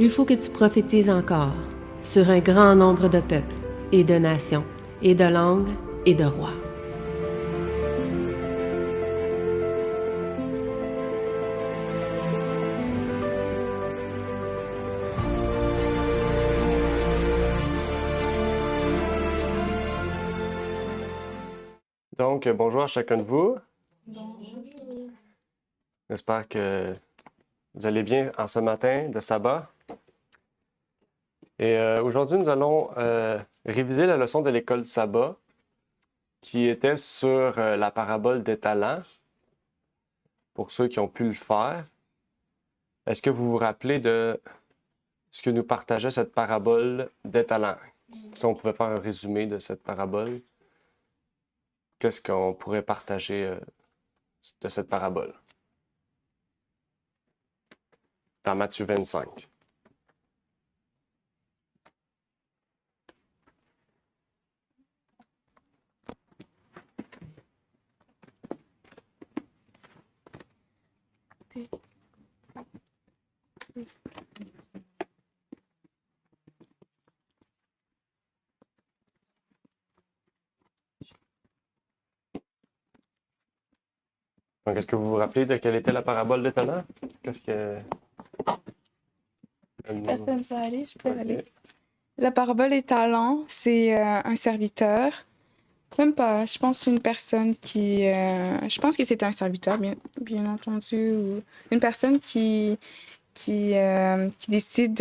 Il faut que tu prophétises encore sur un grand nombre de peuples et de nations et de langues et de rois. Donc, bonjour à chacun de vous. J'espère que vous allez bien en ce matin de sabbat. Et aujourd'hui, nous allons réviser la leçon de l'école de sabbat qui était sur la parabole des talents, pour ceux qui ont pu le faire. Est-ce que vous vous rappelez de ce que nous partageait cette parabole des talents? Si on pouvait faire un résumé de cette parabole, qu'est-ce qu'on pourrait partager de cette parabole? Dans Matthieu 25. Donc, est-ce que vous vous rappelez de quelle était la parabole des talents? Qu'est-ce que... Personne peut aller, je peux Vas-y. aller. La parabole des talents, c'est un serviteur. Même pas, je pense que c'est une personne qui... je pense que c'est un serviteur, bien entendu, ou une personne qui décide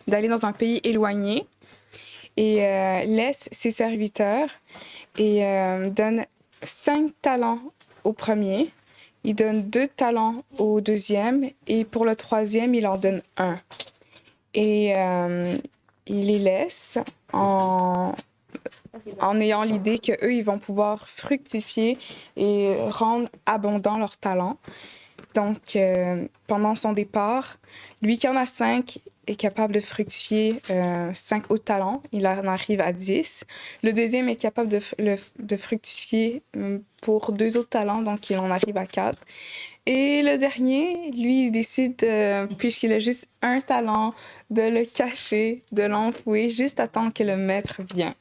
d'aller dans un pays éloigné et laisse ses serviteurs et donne 5 talents au premier. Il donne 2 talents au deuxième et pour le troisième, il en donne 1. Et il les laisse en ayant l'idée qu'eux, ils vont pouvoir fructifier et rendre abondant leurs talents. Donc, pendant son départ, lui qui en a 5 est capable de fructifier 5 autres talents. Il en arrive à 10. Le deuxième est capable de fructifier pour 2 autres talents, donc il en arrive à 4. Et le dernier, lui, il décide, puisqu'il a juste un talent, de le cacher, de l'enfouir, juste à temps que le maître vient.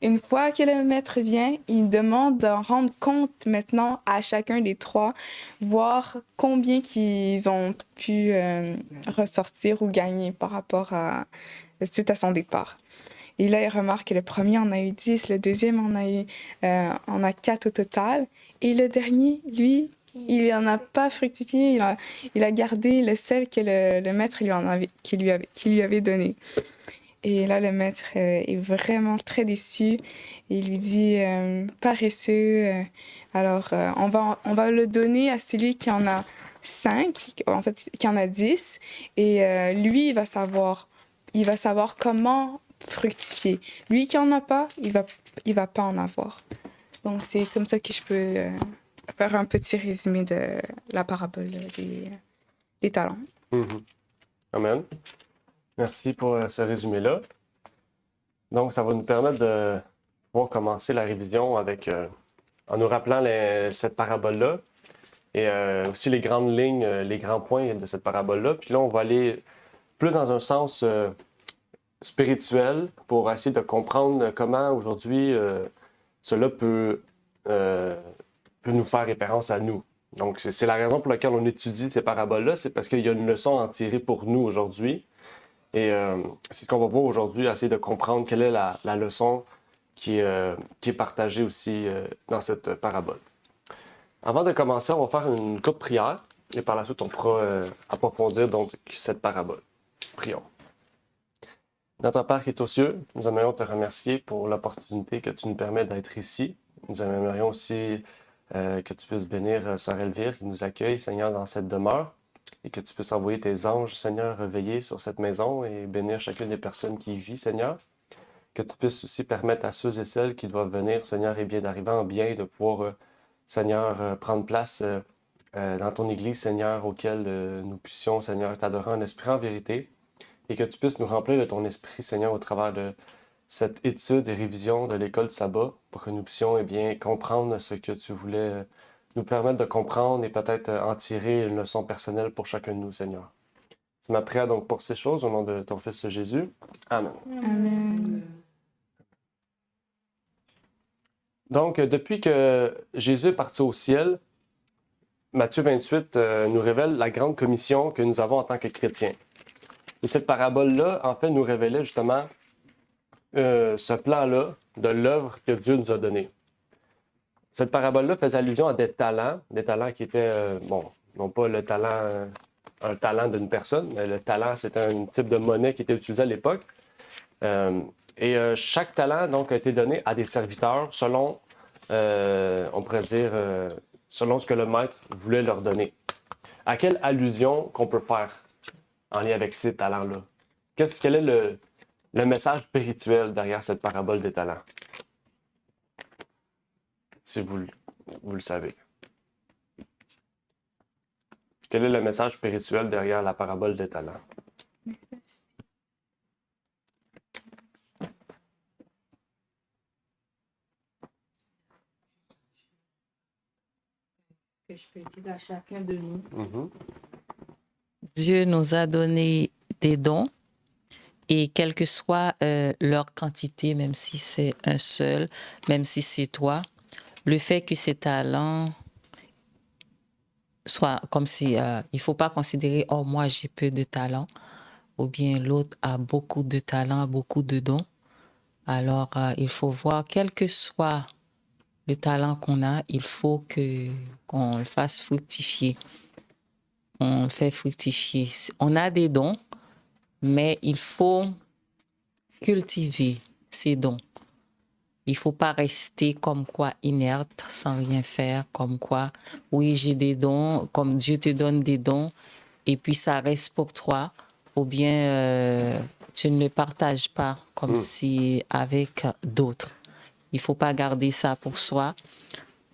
Une fois que le maître vient, il demande d'en rendre compte maintenant à chacun des 3, voir combien qu'ils ont pu ressortir ou gagner par rapport à suite à son départ. Et là, il remarque que le premier en a eu 10, le deuxième en a 4 au total, et le dernier, lui, il n'en a pas fructifié, il a gardé le seul que le maître qui lui avait donné. Et là, le maître est vraiment très déçu. Il lui dit paresseux. Alors, on va le donner à celui qui en a 5, en fait, qui en a 10. Et lui, il va savoir comment fructifier. Lui qui en a pas, il va pas en avoir. Donc, c'est comme ça que je peux faire un petit résumé de la parabole des talents. Mhm. Amen. Merci pour ce résumé-là. Donc, ça va nous permettre de pouvoir commencer la révision avec, en nous rappelant cette parabole-là et aussi les grandes lignes, les grands points de cette parabole-là. Puis là, on va aller plus dans un sens spirituel pour essayer de comprendre comment aujourd'hui cela euh, peut nous faire référence à nous. Donc, c'est la raison pour laquelle on étudie ces paraboles-là, c'est parce qu'il y a une leçon à en tirer pour nous aujourd'hui. Et c'est ce qu'on va voir aujourd'hui, essayer de comprendre quelle est la leçon qui est partagée aussi dans cette parabole. Avant de commencer, on va faire une courte prière et par la suite, on pourra approfondir donc cette parabole. Prions. Notre Père qui est aux cieux, nous aimerions te remercier pour l'opportunité que tu nous permets d'être ici. Nous aimerions aussi que tu puisses bénir Sœur Elvire qui nous accueille, Seigneur, dans cette demeure, et que tu puisses envoyer tes anges, Seigneur, veiller sur cette maison et bénir chacune des personnes qui y vivent, Seigneur. Que tu puisses aussi permettre à ceux et celles qui doivent venir, Seigneur, et bien d'arriver en bien et de pouvoir, Seigneur, prendre place dans ton Église, Seigneur, auquel nous puissions, Seigneur, t'adorer en esprit en vérité, et que tu puisses nous remplir de ton esprit, Seigneur, au travers de cette étude et révision de l'école de sabbat, pour que nous puissions eh bien, comprendre ce que tu voulais nous permettre de comprendre et peut-être en tirer une leçon personnelle pour chacun de nous, Seigneur. Tu m'as prié donc pour ces choses au nom de ton Fils Jésus. Amen. Amen. Donc, depuis que Jésus est parti au ciel, Matthieu 28 nous révèle la grande commission que nous avons en tant que chrétiens. Et cette parabole-là, en fait, nous révélait justement ce plan-là de l'œuvre que Dieu nous a donnée. Cette parabole-là faisait allusion à des talents qui étaient, non pas le talent, un talent d'une personne, mais le talent, c'était un type de monnaie qui était utilisé à l'époque. Chaque talent, donc, a été donné à des serviteurs selon, on pourrait dire, selon ce que le maître voulait leur donner. À quelle allusion qu'on peut faire en lien avec ces talents-là? Quel est le message spirituel derrière cette parabole des talents? Si vous le savez. Quel est le message spirituel derrière la parabole des talents? Que je peux dire à chacun de nous. Mm-hmm. Dieu nous a donné des dons et quelle que soit leur quantité, même si c'est un seul, même si c'est toi, le fait que ces talents soient comme si il faut pas considérer oh moi j'ai peu de talents ou bien l'autre a beaucoup de talents, beaucoup de dons. Alors il faut voir quel que soit le talent qu'on a, il faut qu'on le fasse fructifier. On le fait fructifier. On a des dons, mais il faut cultiver ces dons. Il ne faut pas rester comme quoi inerte, sans rien faire, comme quoi, oui, j'ai des dons, comme Dieu te donne des dons, et puis ça reste pour toi, ou bien tu ne le partages pas comme si avec d'autres. Il ne faut pas garder ça pour soi.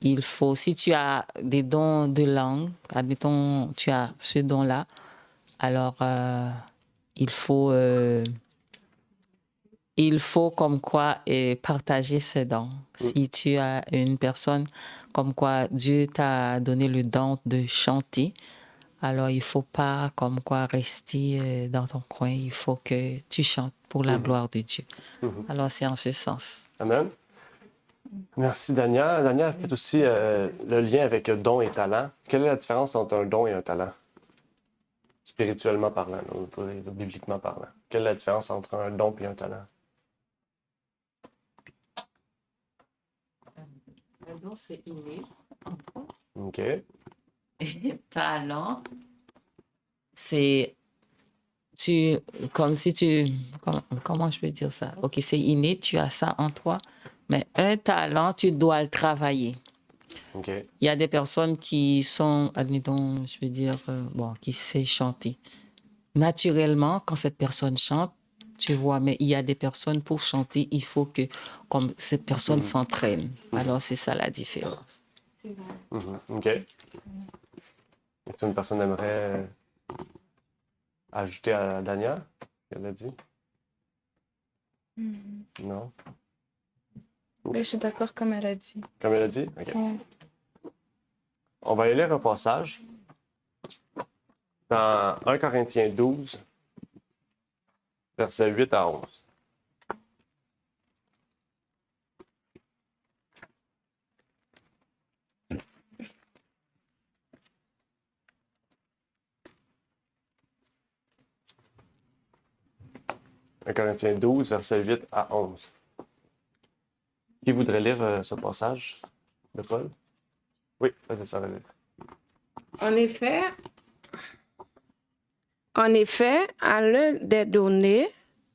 Il faut, si tu as des dons de langue, admettons, tu as ce don-là, alors il faut comme quoi partager ce don. Si tu as une personne comme quoi Dieu t'a donné le don de chanter, alors il ne faut pas comme quoi rester dans ton coin, il faut que tu chantes pour la gloire de Dieu. Alors c'est en ce sens. Amen. Merci, Dania. Dania a fait aussi le lien avec don et talent. Quelle est la différence entre un don et un talent? Spirituellement parlant, bibliquement parlant. Quelle est la différence entre un don et un talent? Un don, c'est inné. OK. Et talent, c'est comme si comment je peux dire ça? OK, c'est inné, tu as ça en toi, mais un talent, tu dois le travailler. OK. Il y a des personnes qui sont, admettons, je veux dire, qui savent chanter. Naturellement, quand cette personne chante, tu vois, mais il y a des personnes, pour chanter, il faut que comme cette personne s'entraîne. Alors, c'est ça la différence. C'est vrai. OK. Est-ce qu'une personne aimerait ajouter à Dania? Qu'elle a dit? Non? Mais je suis d'accord comme elle a dit. Comme elle a dit? OK. Ouais. On va aller lire un passage dans 1 Corinthiens 12, versets 8 à 11. « 1 Corinthiens 12, versets 8 à 11. » Qui voudrait lire ce passage de Paul? Oui, vas-y, ça va lire. En effet, à l'un des donnés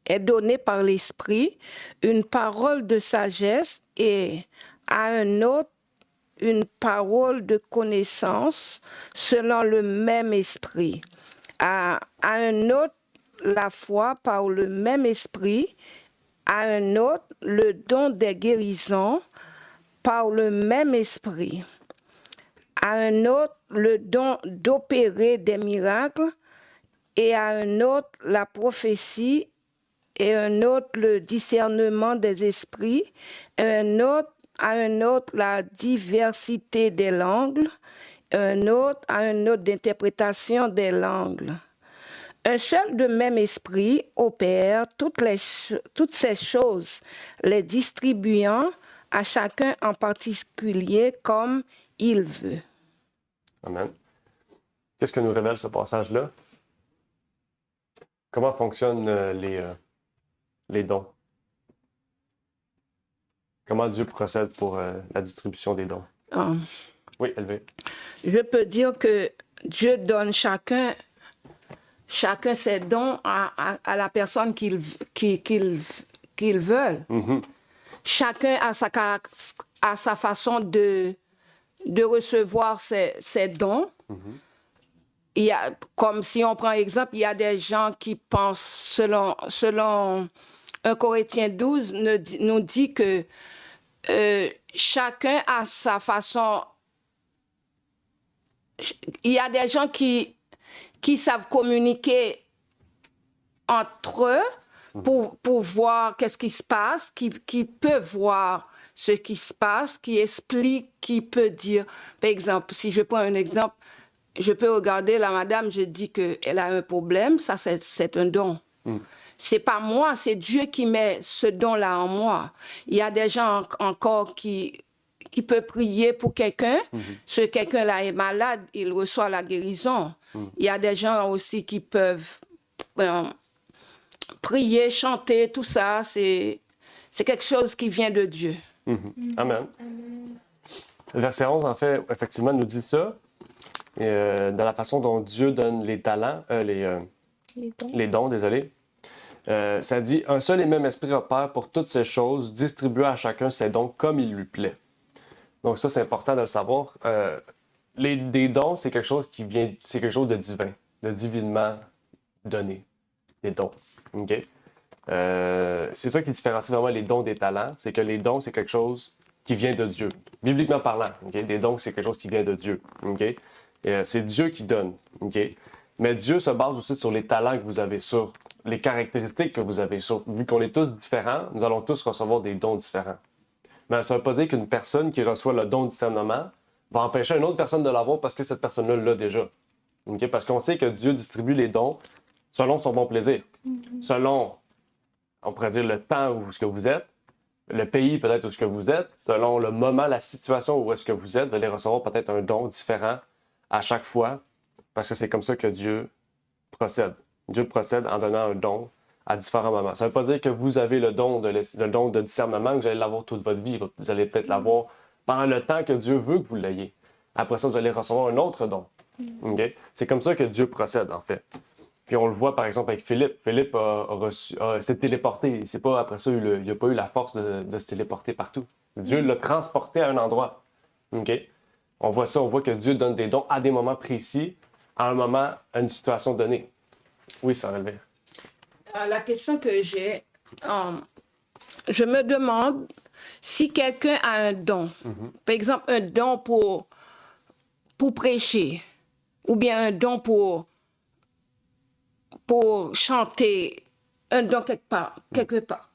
est donnée par l'Esprit une parole de sagesse et à un autre une parole de connaissance selon le même Esprit. À un autre la foi par le même Esprit, à un autre le don des guérisons par le même Esprit, à un autre le don d'opérer des miracles, et à un autre la prophétie, et à un autre le discernement des esprits, et à un autre la diversité des langues, à un autre d'interprétation des langues. Un seul de même esprit opère toutes ces choses, les distribuant à chacun en particulier comme il veut. Amen. Qu'est-ce que nous révèle ce passage-là? Comment fonctionnent les dons? Comment Dieu procède pour la distribution des dons? Oui, Elvé. Je peux dire que Dieu donne chacun ses dons à la personne qu'ils veulent. Chacun a sa façon de recevoir ses dons. Il y a, comme si on prend exemple, il y a des gens qui pensent, selon 1 Corinthiens 12, nous dit que chacun a sa façon. Il y a des gens qui savent communiquer entre eux pour voir qu'est-ce qui se passe, qui peuvent voir ce qui se passe, qui explique, qui peut dire. Par exemple, si je prends un exemple, je peux regarder la madame, je dis qu'elle a un problème, ça c'est un don. C'est pas moi, c'est Dieu qui met ce don-là en moi. Il y a des gens encore qui peuvent prier pour quelqu'un. Ce quelqu'un-là est malade, il reçoit la guérison. Il y a des gens aussi qui peuvent prier, chanter, tout ça. C'est quelque chose qui vient de Dieu. Amen. Le verset 11, en fait, effectivement, nous dit ça. Et, dans la façon dont Dieu donne les talents, les dons, désolé. Ça dit « Un seul et même esprit opère pour toutes ces choses, distribuant à chacun ses dons comme il lui plaît. » Donc ça, c'est important de le savoir. Des dons, c'est quelque chose c'est quelque chose de divin, de divinement donné, des dons. Okay? C'est ça qui différencie vraiment les dons des talents, c'est que les dons, c'est quelque chose qui vient de Dieu, bibliquement parlant. Okay? Des dons, c'est quelque chose qui vient de Dieu. Okay? C'est Dieu qui donne. Okay? Mais Dieu se base aussi sur les talents que vous avez, sur les caractéristiques que vous avez. Vu qu'on est tous différents, nous allons tous recevoir des dons différents. Mais ça ne veut pas dire qu'une personne qui reçoit le don de discernement va empêcher une autre personne de l'avoir parce que cette personne-là l'a déjà. Okay? Parce qu'on sait que Dieu distribue les dons selon son bon plaisir. Selon, on pourrait dire, le temps où est-ce que vous êtes, le pays peut-être où est-ce que vous êtes, selon le moment, la situation où est-ce que vous êtes, vous allez recevoir peut-être un don différent à chaque fois, parce que c'est comme ça que Dieu procède. Dieu procède en donnant un don à différents moments. Ça ne veut pas dire que vous avez le don de discernement, que vous allez l'avoir toute votre vie. Vous allez peut-être l'avoir pendant le temps que Dieu veut que vous l'ayez. Après ça, vous allez recevoir un autre don. Okay? C'est comme ça que Dieu procède, en fait. Puis on le voit, par exemple, avec Philippe. Philippe s'est téléporté. C'est pas, après ça, il n'a pas eu la force de se téléporter partout. Dieu l'a transporté à un endroit. Okay? On voit ça, on voit que Dieu donne des dons à des moments précis, à un moment, à une situation donnée. Oui, ça relève. La question que j'ai, je me demande si quelqu'un a un don, par exemple un don pour prêcher, ou bien un don pour chanter, un don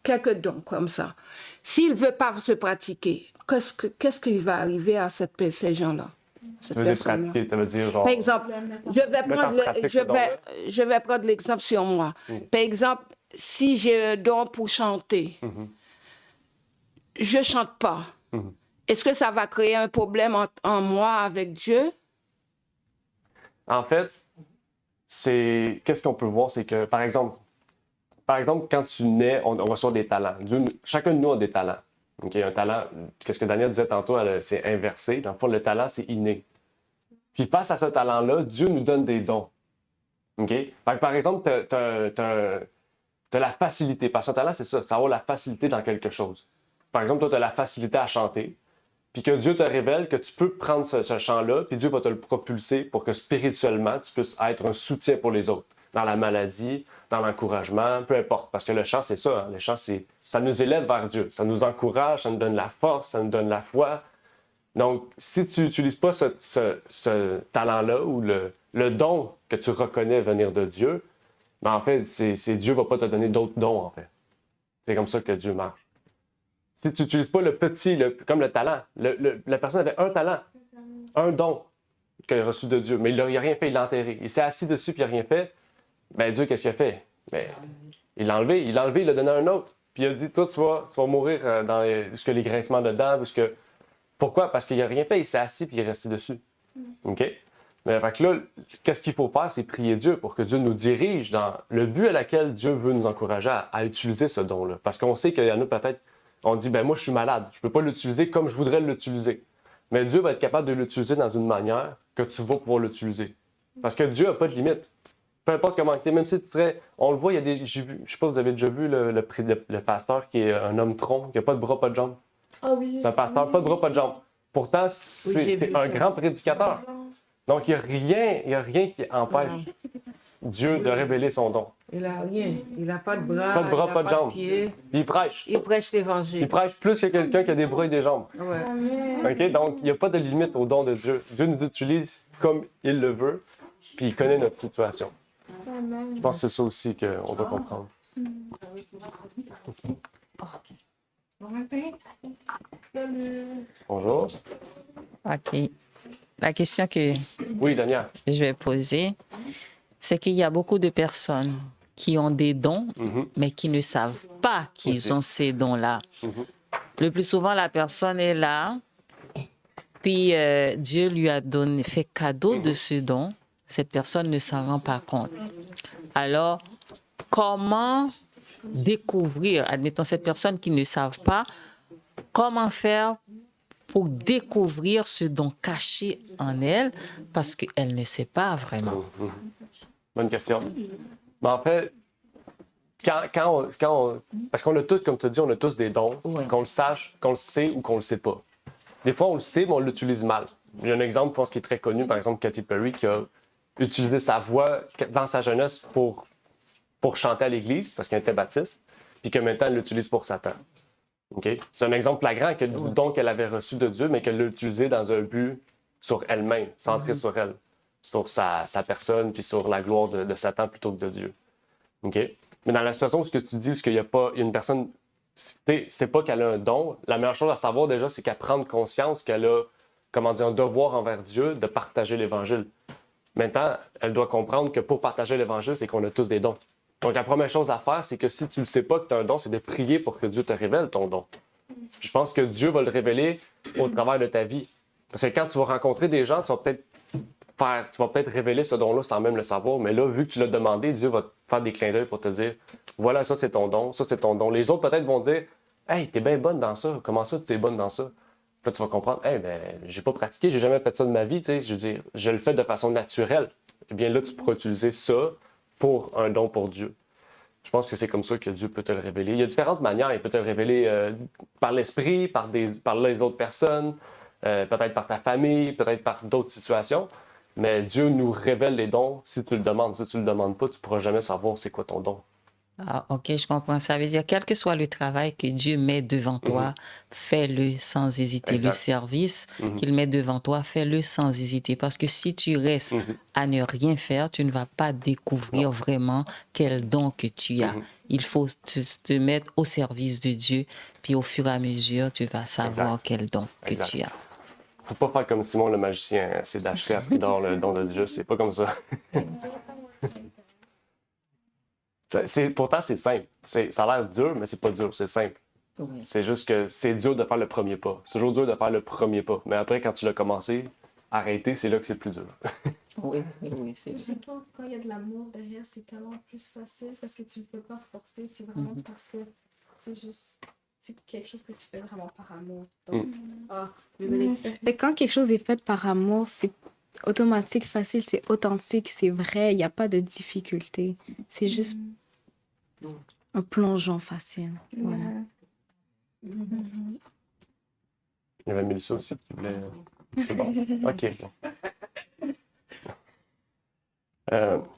quelques dons comme ça. S'il ne veut pas se pratiquer, qu'est-ce qui va arriver à ces gens-là? Ça veut dire pratiquer, ça veut dire genre... Par exemple, je vais prendre l'exemple sur moi. Par exemple, si j'ai un don pour chanter, je ne chante pas. Est-ce que ça va créer un problème en moi avec Dieu? En fait, qu'est-ce qu'on peut voir, c'est que, par exemple, quand tu nais, on reçoit des talents. Chacun de nous a des talents. Okay? Un talent, qu'est-ce que Daniel disait tantôt, c'est inversé. Dans le fond, le talent, c'est inné. Puis face à ce talent-là, Dieu nous donne des dons. Okay? Par exemple, tu as la facilité. Parce que un talent, c'est ça, avoir la facilité dans quelque chose. Par exemple, toi, tu as la facilité à chanter. Puis que Dieu te révèle que tu peux prendre ce chant-là, puis Dieu va te le propulser pour que spirituellement, tu puisses être un soutien pour les autres. Dans la maladie, dans l'encouragement, peu importe. Parce que le chant, c'est ça. Hein? Le chant, ça nous élève vers Dieu. Ça nous encourage, ça nous donne la force, ça nous donne la foi. Donc, si tu n'utilises pas ce talent-là ou le don que tu reconnais venir de Dieu, ben en fait, Dieu ne va pas te donner d'autres dons, en fait. C'est comme ça que Dieu marche. Si tu n'utilises pas le petit, comme le talent, la personne avait un talent, un don qu'il a reçu de Dieu, mais il n'a rien fait, il l'a enterré. Il s'est assis dessus puis il n'a rien fait. Ben Dieu, qu'est-ce qu'il a fait? Ben, il l'a enlevé, il l'a donné à un autre. Puis il a dit, toi, tu vas mourir dans les grincements de dents. Pourquoi? Parce qu'il n'a rien fait, il s'est assis puis il est resté dessus. OK? Mais fait que là, qu'est-ce qu'il faut faire? C'est prier Dieu pour que Dieu nous dirige dans le but à laquelle Dieu veut nous encourager à utiliser ce don-là. Parce qu'on sait qu'il y en a peut-être, on dit, ben moi, je suis malade, je ne peux pas l'utiliser comme je voudrais l'utiliser. Mais Dieu va être capable de l'utiliser dans une manière que tu vas pouvoir l'utiliser. Parce que Dieu n'a pas de limite. Peu importe comment tu es, même si tu serais. On le voit, il y a des. Je ne sais pas, vous avez déjà vu le pasteur qui est un homme tronc, qui n'a pas de bras, pas de jambes. Ah oui. C'est un pasteur, pas de bras, pas de jambes. Pourtant, j'ai c'est vu un ça. grand prédicateur. Donc, il n'y a rien qui empêche Dieu de révéler son don. Il a rien. Il n'a pas de bras. Pas de bras, il a pas de jambes. pieds. Puis il prêche. Il prêche l'évangile. Il prêche plus que quelqu'un qui a des bras et des jambes. Ouais. OK? Donc, il n'y a pas de limite au don de Dieu. Dieu nous utilise comme il le veut, puis il connaît notre situation. Je pense que c'est ça aussi qu'on doit comprendre. Bonjour. OK. La question que Oui, Daniel. je vais poser, c'est qu'il y a beaucoup de personnes qui ont des dons, mais qui ne savent pas qu'ils Aussi. ont ces dons-là. Le plus souvent, la personne est là, puis Dieu lui a fait cadeau de ce don. Cette personne ne s'en rend pas compte. Alors, comment découvrir, admettons, cette personne qui ne savent pas, comment faire pour découvrir ce don caché en elle, parce qu'elle ne sait pas vraiment. Bonne question. Mais en fait, parce qu'on a tous, comme tu as dit, on a tous des dons, Ouais. qu'on le sache, qu'on le sait ou qu'on le sait pas. Des fois, on le sait, mais on l'utilise mal. Il y a un exemple, je pense, qui est très connu, par exemple, Katy Perry, qui a utilisé sa voix dans sa jeunesse pour chanter à l'église, parce qu'elle était baptiste, puis que maintenant, elle l'utilise pour Satan. OK? C'est un exemple flagrant que le don qu'elle avait reçu de Dieu, mais qu'elle l'a utilisé dans un but sur elle-même, centré sur elle, sur sa personne, puis sur la gloire de Satan plutôt que de Dieu. OK? Mais dans la situation où ce que tu dis, où il y a une personne, c'est pas qu'elle a un don, la meilleure chose à savoir déjà, c'est qu'elle prenne conscience qu'elle a, comment dire, un devoir envers Dieu de partager l'Évangile. Maintenant, elle doit comprendre que pour partager l'Évangile, c'est qu'on a tous des dons. Donc, la première chose à faire, c'est que si tu ne sais pas que tu as un don, c'est de prier pour que Dieu te révèle ton don. Je pense que Dieu va le révéler au travers de ta vie. Parce que quand tu vas rencontrer des gens, tu vas peut-être révéler ce don-là sans même le savoir. Mais là, vu que tu l'as demandé, Dieu va te faire des clins d'œil pour te dire, voilà, ça c'est ton don, ça c'est ton don. Les autres peut-être vont dire, hey, t'es bien bonne dans ça. Comment ça, tu es bonne dans ça? Puis là, tu vas comprendre, hey, ben, j'ai pas pratiqué, j'ai jamais fait ça de ma vie, tu sais. Je veux dire, je le fais de façon naturelle. Eh bien là, tu pourras utiliser ça pour un don pour Dieu. Je pense que c'est comme ça que Dieu peut te le révéler. Il y a différentes manières. Il peut te le révéler par l'esprit, par les autres personnes, peut-être par ta famille, peut-être par d'autres situations. Mais Dieu nous révèle les dons si tu le demandes. Si tu ne le demandes pas, tu ne pourras jamais savoir c'est quoi ton don. Ah, OK, je comprends. Ça veut dire, quel que soit le travail que Dieu met devant toi, fais-le sans hésiter. Exact. Le service qu'il met devant toi, fais-le sans hésiter. Parce que si tu restes à ne rien faire, tu ne vas pas découvrir vraiment quel don que tu as. Il faut te mettre au service de Dieu, puis au fur et à mesure, tu vas savoir Exact. quel don que Exact. tu as. Faut pas faire comme Simon le magicien, hein. C'est d'acheter à prix d'or le don de Dieu. C'est pas comme ça. Pourtant, c'est simple. Ça a l'air dur, mais c'est pas dur, c'est simple. Oui. C'est juste que c'est dur de faire le premier pas. C'est toujours dur de faire le premier pas. Mais après, quand tu l'as commencé, arrêter, c'est là que c'est le plus dur. Oui, c'est Je sais pas, quand il y a de l'amour derrière, c'est tellement plus facile parce que tu ne peux pas forcer. C'est vraiment parce que c'est quelque chose que tu fais vraiment par amour. Donc, désolée. Mais quand quelque chose est fait par amour, c'est automatique, facile, c'est authentique, c'est vrai, il n'y a pas de difficulté. C'est juste un plongeon facile. Voilà. Il y avait Mélissa aussi qui voulait... C'est bon. OK.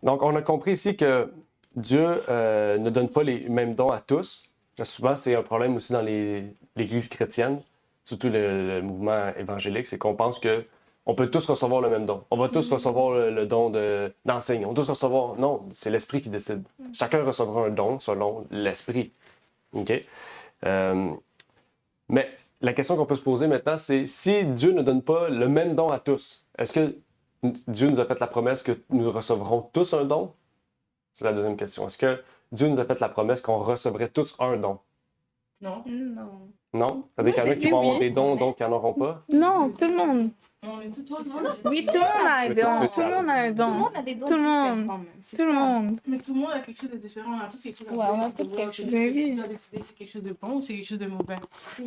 Donc, on a compris ici que Dieu ne donne pas les mêmes dons à tous. Souvent, c'est un problème aussi dans l'Église chrétienne, surtout le mouvement évangélique, c'est qu'on pense qu'on peut tous recevoir le même don. On va tous recevoir le don d'enseigner. On va tous recevoir... Non, c'est l'Esprit qui décide. Chacun recevra un don selon l'Esprit. OK? Mais la question qu'on peut se poser maintenant, c'est si Dieu ne donne pas le même don à tous, est-ce que Dieu nous a fait la promesse que nous recevrons tous un don? C'est la deuxième question. Est-ce que Dieu nous a fait la promesse qu'on recevrait tous un don? Non. Non. Non? C'est-à-dire qu'il y en a qui vont avoir des dons, donc qui n'en auront pas? Non, tout le monde. On est tout Oui, tout le monde a un Mais don. c'est Tout le monde a un Tout le don. monde a des dons Tout le différents, monde. même. C'est Tout le ça. monde. Mais tout le monde a quelque chose de différent. On a tous quelque chose à Ouais, faire. on a Tu tous dois quelque chose. décider Mais oui. si tu dois décider si c'est quelque chose de bon ou si c'est quelque chose de mauvais.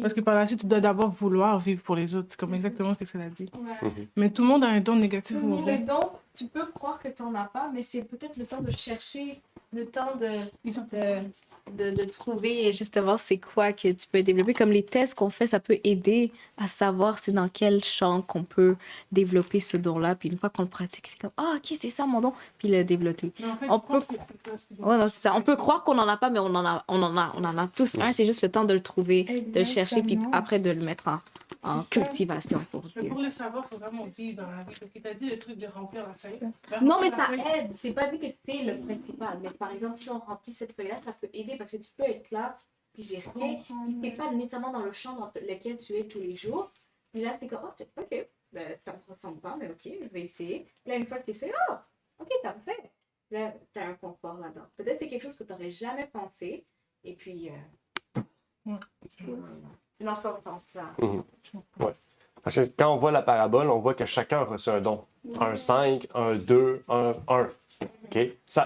Parce que par la suite, tu dois d'abord vouloir vivre pour les autres. C'est comme exactement ce qu'elle a dit. Ouais. Mais tout le monde a un don négatif ou Mais mauvais. les dons, tu peux croire que tu n'en as pas, mais c'est peut-être le temps de chercher, le temps De trouver justement c'est quoi que tu peux développer. Comme les tests qu'on fait, ça peut aider à savoir c'est dans quel champ qu'on peut développer ce don-là. Puis une fois qu'on le pratique, c'est comme ah ok c'est ça mon don. Puis le développer. Mais en fait, On je pense peut- que- Ouais, non, c'est ça. On peut croire qu'on en a pas, mais on en a tous un. C'est juste le temps de le trouver, de le chercher, puis Exactement. après de le mettre en C'est ça. cultivation pour Mais Dieu. pour le savoir, il faut vraiment vivre dans la vie. Parce que tu as dit le truc de remplir la feuille. Non, mais ça La feuille- aide. C'est pas dit que c'est le principal. Mais par exemple, si on remplit cette feuille-là, ça peut aider parce que tu peux être là, puis j'ai rien. Puis t'es pas nécessairement dans le champ dans lequel tu es tous les jours. Puis là, c'est comme, oh, ok, ben, ça me ressemble pas, mais ok, je vais essayer. Puis là, une fois que tu essaies, oh, ok, ça me fait. Là, tu as un confort là-dedans. Peut-être que c'est quelque chose que tu n'aurais jamais pensé. Et puis, Ouais. c'est dans ce sens-là. Parce que quand on voit la parabole, on voit que chacun a reçu un don. Un 5, un 2, un 1. OK?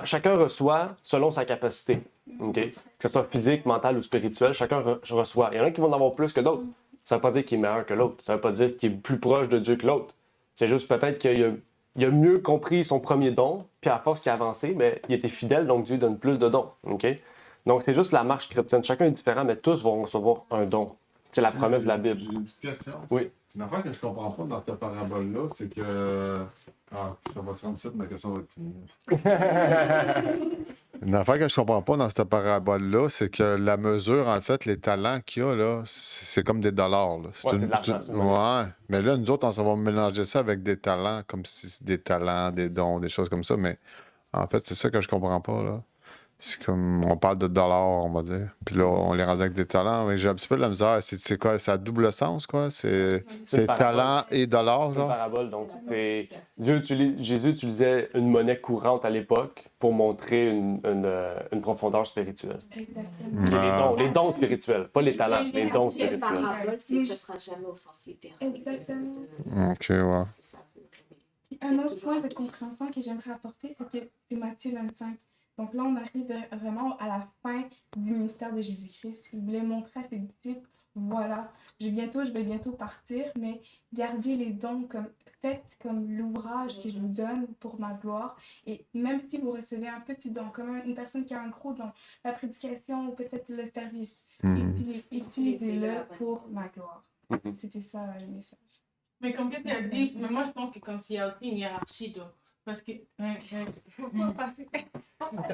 Chacun reçoit selon sa capacité. OK? Que ce soit physique, mental ou spirituel, chacun reçoit. Il y en a qui vont en avoir plus que d'autres. Ça ne veut pas dire qu'il est meilleur que l'autre. Ça ne veut pas dire qu'il est plus proche de Dieu que l'autre. C'est juste peut-être qu'il a mieux compris son premier don, puis à force qu'il a avancé, mais il était fidèle, donc Dieu donne plus de dons. OK? Donc c'est juste la marche chrétienne. Chacun est différent, mais tous vont recevoir un don. C'est la promesse de la Bible. J'ai une petite question. Oui. Une affaire que je comprends pas dans ta parabole-là, c'est que. Ah, ça va 37, ma question va être finie. Une affaire que je comprends pas dans cette parabole-là, c'est que la mesure, en fait, les talents qu'il y a, là, c'est comme des dollars. Là. Ouais, c'est de l'argent, c'est une Ouais. Mais là, nous autres, on s'en va mélanger ça avec des talents, comme si c'est des talents, des dons, des choses comme ça. Mais en fait, c'est ça que je comprends pas, là. C'est comme, on parle de dollars, on va dire. Puis là, on les rend avec des talents. Mais j'ai un petit peu de la misère. C'est quoi? Ça a double sens, quoi? C'est parabole. talents et dollars, C'est une genre? parabole, donc Jésus utilisait une monnaie courante à l'époque pour montrer une profondeur spirituelle. Exactement. Et Ah. les dons spirituels, pas les talents, les dons spirituels. parabole, c'est que ce sera jamais au sens littéral. Exactement. OK, ouais. Puis un autre point de compréhension que j'aimerais apporter, c'est que c'est Matthieu 25. Donc là, on arrive vraiment à la fin du ministère de Jésus-Christ. Il voulait montrer à ses disciples, voilà, je vais bientôt partir, mais gardez les dons comme faites comme l'ouvrage que je vous donne pour ma gloire. Et même si vous recevez un petit don, comme une personne qui a un gros don, la prédication ou peut-être le service, utilisez-le pour ma gloire. Mhm. C'était ça le message. Mais comme tu as dit, mais moi je pense que comme s'il y a aussi une hiérarchie, donc, parce que,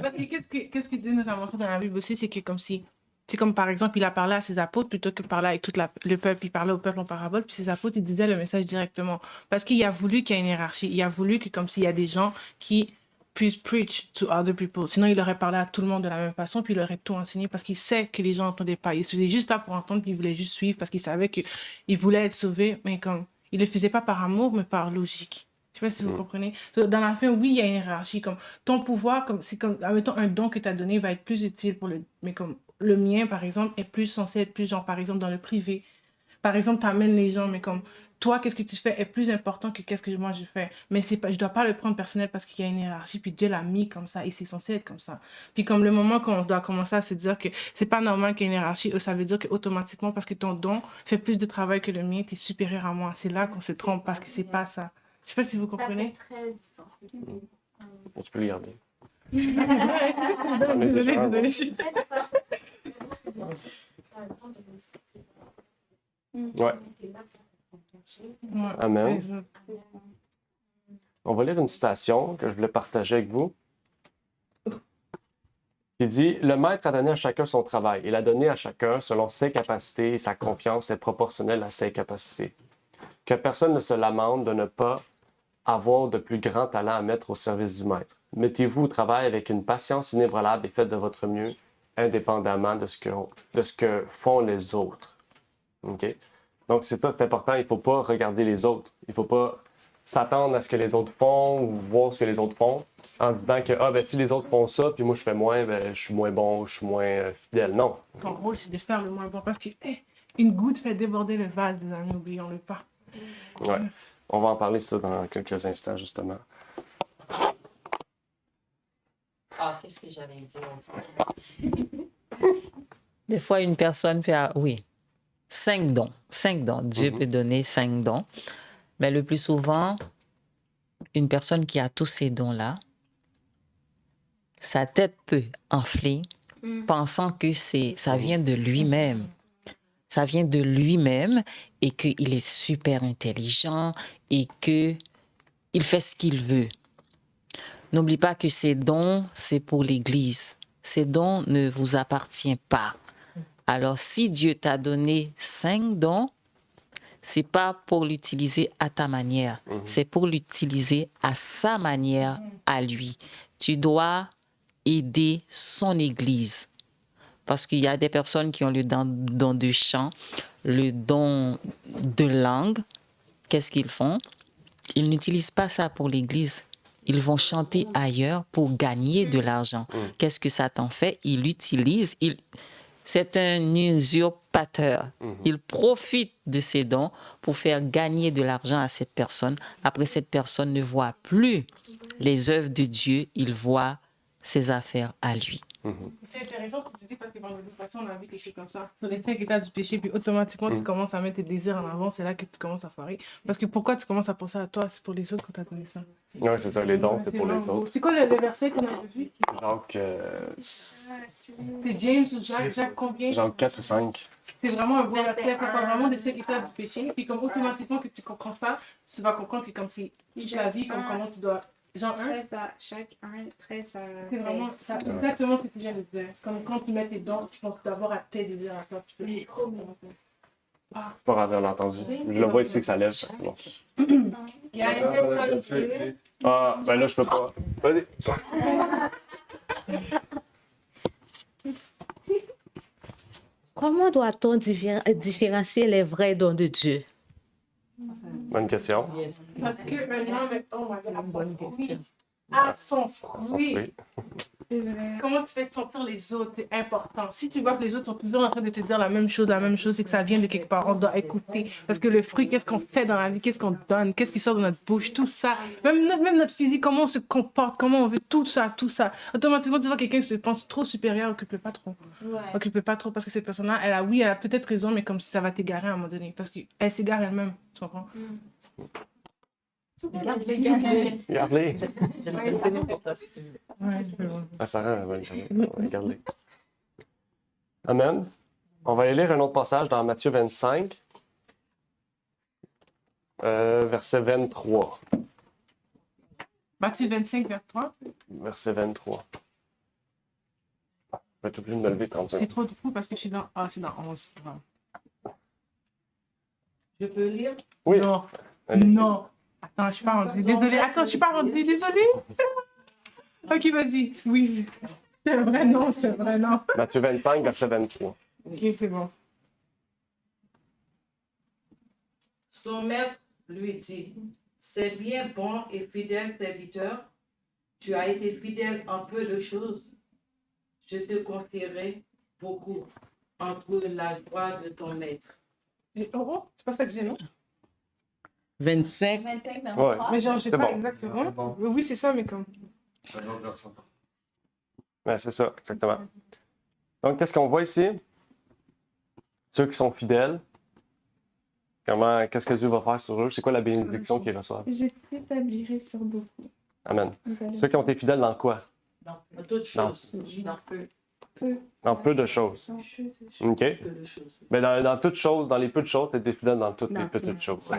parce que qu'est-ce que Dieu nous a montré dans la Bible aussi, c'est que comme si, c'est comme par exemple, il a parlé à ses apôtres plutôt que de parler avec tout le peuple, il parlait au peuple en parabole, puis ses apôtres, ils disaient le message directement. Parce qu'il a voulu qu'il y ait une hiérarchie, il a voulu que comme s'il y a des gens qui puissent preach to other people. Sinon, il aurait parlé à tout le monde de la même façon, puis il aurait tout enseigné parce qu'il sait que les gens n'entendaient pas. Il était juste là pour entendre, puis il voulait juste suivre parce qu'il savait qu'il voulait être sauvé, mais comme il le faisait pas par amour, mais par logique. Je sais pas si vous comprenez. Dans la fin, oui, il y a une hiérarchie. Comme ton pouvoir, comme c'est comme, admettons, un don que tu as donné va être plus utile pour le. Mais comme le mien, par exemple, est plus censé être plus, genre, par exemple, dans le privé. Par exemple, tu amènes les gens, mais comme toi, qu'est-ce que tu fais est plus important que qu'est-ce que moi je fais. Mais c'est pas, je dois pas le prendre personnel parce qu'il y a une hiérarchie, puis Dieu l'a mis comme ça, et c'est censé être comme ça. Puis comme le moment qu'on doit commencer à se dire que c'est pas normal qu'il y ait une hiérarchie, ça veut dire qu'automatiquement, parce que ton don fait plus de travail que le mien, tu es supérieur à moi. C'est là qu'on se trompe, parce que c'est pas ça. Je sais pas si vous comprenez. très du sens. Tu peux le garder. Désolée. Ouais. Amen. On va lire une citation que je voulais partager avec vous. Il dit « Le maître a donné à chacun son travail. Il a donné à chacun selon ses capacités et sa confiance est proportionnelle à ses capacités. Que personne ne se lamente de ne pas avoir de plus grand talent à mettre au service du maître. Mettez-vous au travail avec une patience inébranlable et faites de votre mieux, indépendamment de ce que font les autres. » OK? Donc, c'est ça, c'est important. Il ne faut pas regarder les autres. Il ne faut pas s'attendre à ce que les autres font ou voir ce que les autres font. en disant que si les autres font ça, puis moi je fais moins, je suis moins bon, je suis moins fidèle. Non. Ton rôle, c'est de faire le moins bon parce que une goutte fait déborder le vase, les amis, n'oublions-le pas. Ouais. On va en parler ça dans quelques instants, justement. Ah, qu'est-ce que j'allais dire? Des fois, une personne fait, 5 dons. 5 dons. Dieu peut donner 5 dons. Mais le plus souvent, une personne qui a tous ces dons-là, sa tête peut enfler, pensant que ça vient de lui-même. Ça vient de lui-même et qu'il est super intelligent et qu'il fait ce qu'il veut. N'oublie pas que ces dons, c'est pour l'Église. Ces dons ne vous appartiennent pas. Alors, si Dieu t'a donné 5 dons, c'est pas pour l'utiliser à ta manière. C'est pour l'utiliser à sa manière, à lui. Tu dois aider son Église. Parce qu'il y a des personnes qui ont le don de chant, le don de langue. Qu'est-ce qu'ils font? Ils n'utilisent pas ça pour l'Église. Ils vont chanter ailleurs pour gagner de l'argent. Qu'est-ce que Satan fait? Il l'utilise. C'est un usurpateur. Il profite de ses dons pour faire gagner de l'argent à cette personne. Après, cette personne ne voit plus les œuvres de Dieu. Il voit ses affaires à lui. C'est intéressant ce que tu dis parce que dans l'éducation, on a vu quelque chose comme ça. Sur les 5 étapes du péché, puis automatiquement, tu commences à mettre tes désirs en avant. C'est là que tu commences à foirer. Parce que pourquoi tu commences à penser à toi? C'est pour les autres quand tu as donné ça. Oui, c'est ça, les dons, c'est pour les autres. C'est quoi le verset qu'on a vu? Jacques, C'est James ou Jacques combien? Jacques 4 ou 5. C'est vraiment un bon verset. Ça parle vraiment des 5 étapes du péché. Puis comme automatiquement que tu comprends ça, tu vas comprendre que comme c'est toute la vie, comme comment tu dois... Genre 13 à chaque 1, 13 à... C'est vraiment ça, exactement ce que tu viens de dire. Comme quand tu mets tes dons, tu penses d'abord à tes désirs à toi. Tu fais trop bien. Pas grave, on a entendu. Je le vois ici que ça lève. C'est bon. Il y a un Ah, ben là, je peux pas. Vas-y. Comment doit-on différencier les vrais dons de Dieu? Bonne question. Parce que maintenant, on va dire à son fruit. Comment tu fais sentir les autres, c'est important. Si tu vois que les autres sont toujours en train de te dire la même chose, c'est que ça vient de quelque part. On doit écouter. Parce que le fruit, qu'est-ce qu'on fait dans la vie, qu'est-ce qu'on donne, qu'est-ce qui sort de notre bouche, tout ça. Même notre physique, comment on se comporte, comment on veut, tout ça. Automatiquement, tu vois quelqu'un qui se pense trop supérieur, occupe-le pas trop. Occupe-le pas trop parce que cette personne-là, elle a peut-être raison, mais comme si ça va t'égarer à un moment donné. Parce qu'elle s'égare elle-même, tu comprends? Regarde-les. Ouais, Sarah, regarde-les. Amen. On va aller lire un autre passage dans Matthieu 25, verset 23. Matthieu 25, vers 3. Verset 23. Je vais être obligé de me lever 30 C'est secondes. trop de fou parce que je suis dans... Ah, c'est dans 11. Je peux lire? Oui. Non. Allez-y. Non. Attends, je suis pas rendue. Désolée. Attends, je suis pas rendue. Désolée. Ok, vas-y. Oui. C'est vrai, non, c'est vrai, non. Matthieu 25, verset 23. Ok, c'est bon. Son maître lui dit, c'est bien, bon et fidèle serviteur, tu as été fidèle en peu de choses, je te confierai beaucoup entre la joie de ton maître. Oh, c'est pas ça que j'ai, non? 25. Ouais. Mais genre, je sais C'est pas bon. exactement. C'est bon. Oui, c'est ça, mais comme... Ouais, c'est ça, exactement. Donc, qu'est-ce qu'on voit ici? Ceux qui sont fidèles, qu'est-ce que Dieu va faire sur eux? C'est quoi la bénédiction qu'ils reçoivent? Je t'établirai sur beaucoup. Amen. Voilà. Ceux qui ont été fidèles dans quoi? Dans toutes choses. Dans peu de choses. OK? Peu de choses. Mais dans toutes choses, dans les peu de choses, tu es fidèle dans toutes les petites choses.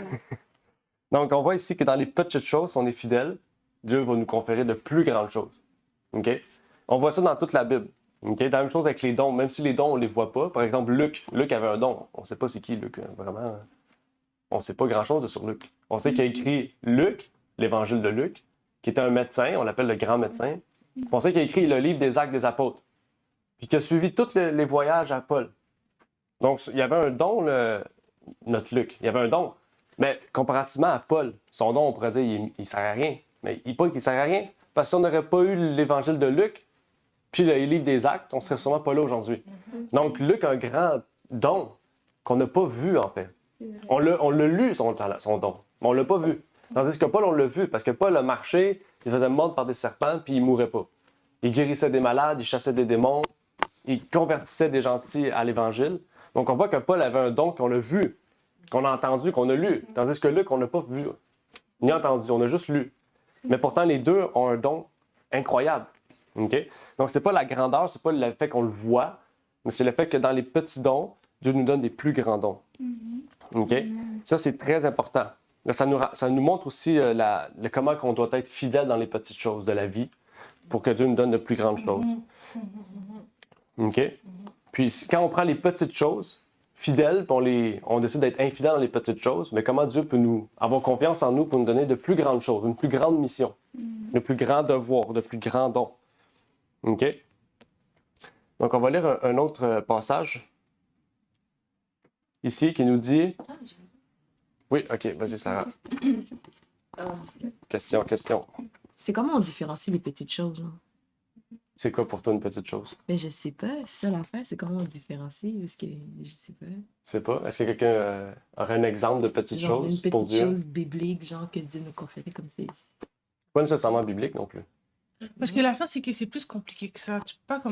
Donc, on voit ici que dans les petites choses, on est fidèle. Dieu va nous conférer de plus grandes choses. OK? On voit ça dans toute la Bible. OK? La même chose avec les dons. Même si les dons, on ne les voit pas. Par exemple, Luc avait un don. On ne sait pas c'est qui, Luc. Vraiment, on ne sait pas grand-chose sur Luc. On sait qu'il a écrit Luc, l'évangile de Luc, qui était un médecin. On l'appelle le grand médecin. On sait qu'il a écrit le livre des Actes des Apôtres. Puis qu'il a suivi tous les voyages à Paul. Donc, il y avait un don, notre Luc. Il y avait un don. Mais comparativement à Paul, son don, on pourrait dire, il ne sert à rien. Mais pas qu'il ne sert à rien, Parce que si on n'aurait pas eu l'évangile de Luc, puis le livre des Actes, on serait sûrement pas là aujourd'hui. Donc, Luc a un grand don qu'on n'a pas vu, en fait. On l'a lu, son don, mais on l'a pas vu. Tandis que Paul, on l'a vu, parce que Paul a marché, il faisait mordre par des serpents, puis il mourait pas. Il guérissait des malades, il chassait des démons, il convertissait des gentils à l'Évangile. Donc, on voit que Paul avait un don qu'on a vu, qu'on a entendu, qu'on a lu. Tandis que Luc, on n'a pas vu, ni entendu, on a juste lu. Mais pourtant, les deux ont un don incroyable. Okay? Donc, c'est pas la grandeur, c'est pas le fait qu'on le voit, mais c'est le fait que dans les petits dons, Dieu nous donne des plus grands dons. Okay? Ça, c'est très important. Là, ça nous montre aussi comment on doit être fidèle dans les petites choses de la vie pour que Dieu nous donne de plus grandes choses. OK? Puis, quand on prend les petites choses, fidèles, puis on décide d'être infidèle dans les petites choses, mais comment Dieu peut nous avoir confiance en nous pour nous donner de plus grandes choses, une plus grande mission, de plus grands devoirs, de plus grands dons. OK? Donc, on va lire un autre passage ici qui nous dit... Oui, OK, vas-y, Sarah. Question. C'est comment on différencie les petites choses? Là? C'est quoi pour toi une petite chose? Mais je sais pas, c'est ça l'affaire, c'est comment on différencie, parce que je sais pas. Je sais pas. Est-ce que quelqu'un aurait un exemple de petite Genre chose une pour petite Dieu? chose biblique, genre que Dieu nous conférait comme c'est. Pas nécessairement biblique non plus. Parce que la fin, c'est que c'est plus compliqué que ça. Tu peux pas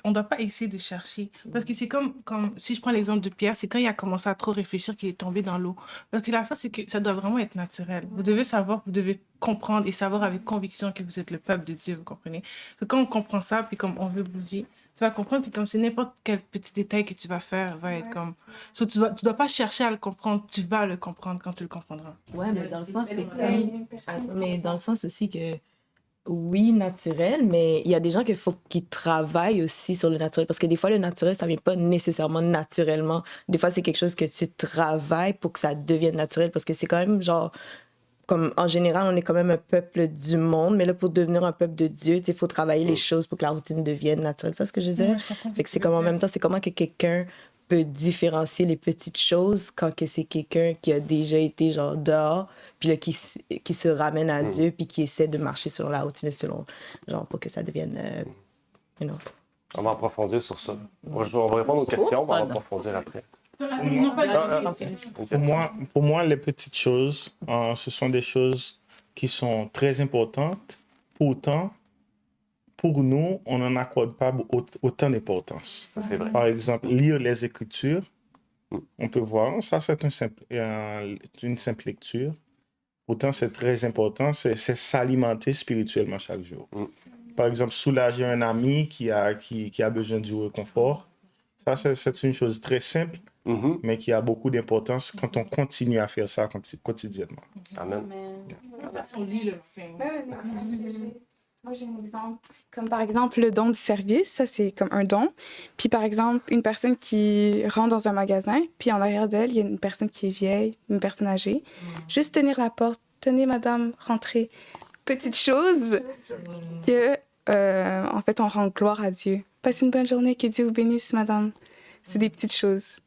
on ne doit pas essayer de chercher. Parce que c'est comme si je prends l'exemple de Pierre, c'est quand il a commencé à trop réfléchir qu'il est tombé dans l'eau. Parce que la fin, c'est que ça doit vraiment être naturel. Vous devez savoir, vous devez comprendre et savoir avec conviction que vous êtes le peuple de Dieu, vous comprenez? C'est quand on comprend ça, puis comme on veut bouger, tu vas comprendre que comme c'est n'importe quel petit détail que tu vas faire, va être comme... So, tu dois pas chercher à le comprendre, tu vas le comprendre quand tu le comprendras. Ouais, mais dans le sens, mais dans le sens aussi que oui, naturel, mais il y a des gens qui travaillent aussi sur le naturel. Parce que des fois, le naturel, ça vient pas nécessairement naturellement. Des fois, c'est quelque chose que tu travailles pour que ça devienne naturel. Parce que c'est quand même genre... Comme en général, on est quand même un peuple du monde, mais là, pour devenir un peuple de Dieu, il faut travailler les choses pour que la routine devienne naturelle. C'est ça ce que je disais? Fait que c'est comme en même temps, c'est comment que quelqu'un peut différencier les petites choses quand que c'est quelqu'un qui a déjà été genre dehors, puis là, qui se ramène à Dieu, puis qui essaie de marcher selon la routine, selon, genre, pour que ça devienne, On va approfondir sur ça. On va répondre aux questions, on va approfondir après. Pour moi, les petites choses, ce sont des choses qui sont très importantes. Pourtant, pour nous, on n'en accorde pas autant d'importance. Ça, c'est vrai. Par exemple, lire les Écritures, on peut voir, ça c'est une simple lecture. Pourtant, c'est très important, c'est s'alimenter spirituellement chaque jour. Par exemple, soulager un ami qui a besoin du réconfort, ça c'est une chose très simple, mais qui a beaucoup d'importance quand on continue à faire ça quotidiennement. Amen. Moi, j'ai un exemple. Comme par exemple, le don du service, ça, c'est comme un don. Puis par exemple, une personne qui rentre dans un magasin, puis en arrière d'elle, il y a une personne qui est vieille, une personne âgée. Juste tenir la porte. Tenez, madame, rentrez. Petite chose que, en fait, on rend gloire à Dieu. Passez une bonne journée, que Dieu vous bénisse, madame. C'est des petites choses.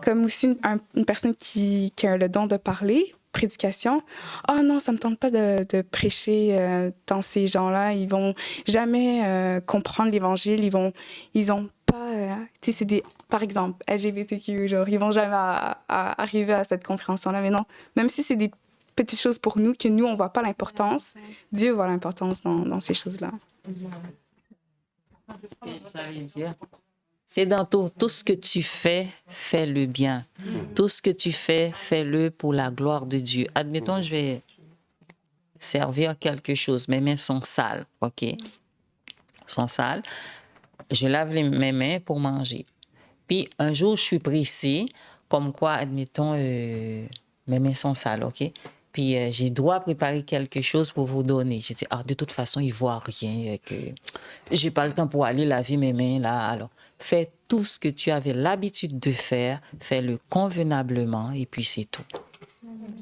Comme aussi une personne qui a le don de parler, prédication. « Oh non, ça me tente pas de prêcher dans ces gens-là. Ils vont jamais comprendre l'Évangile. Ils ont pas... tu sais, c'est des... Par exemple, LGBTQ, genre, ils vont jamais arriver à cette compréhension-là. Mais non, même si c'est des petites choses pour nous, que nous, on voit pas l'importance, Dieu voit l'importance dans ces choses-là. » Ce que j'allais dire, c'est dans tout ce que tu fais, fais-le bien. Tout ce que tu fais, fais-le pour la gloire de Dieu. Admettons, je vais servir quelque chose. Mes mains sont sales, OK? Sont sales. Je lave mes mains pour manger. Puis, un jour, je suis pressée, comme quoi, admettons, mes mains sont sales, OK? Puis, je dois préparer quelque chose pour vous donner. J'ai dit, de toute façon, ils ne voient rien, que j'ai pas le temps pour aller laver mes mains, là. Alors, fais tout ce que tu avais l'habitude de faire, fais-le convenablement, et puis c'est tout.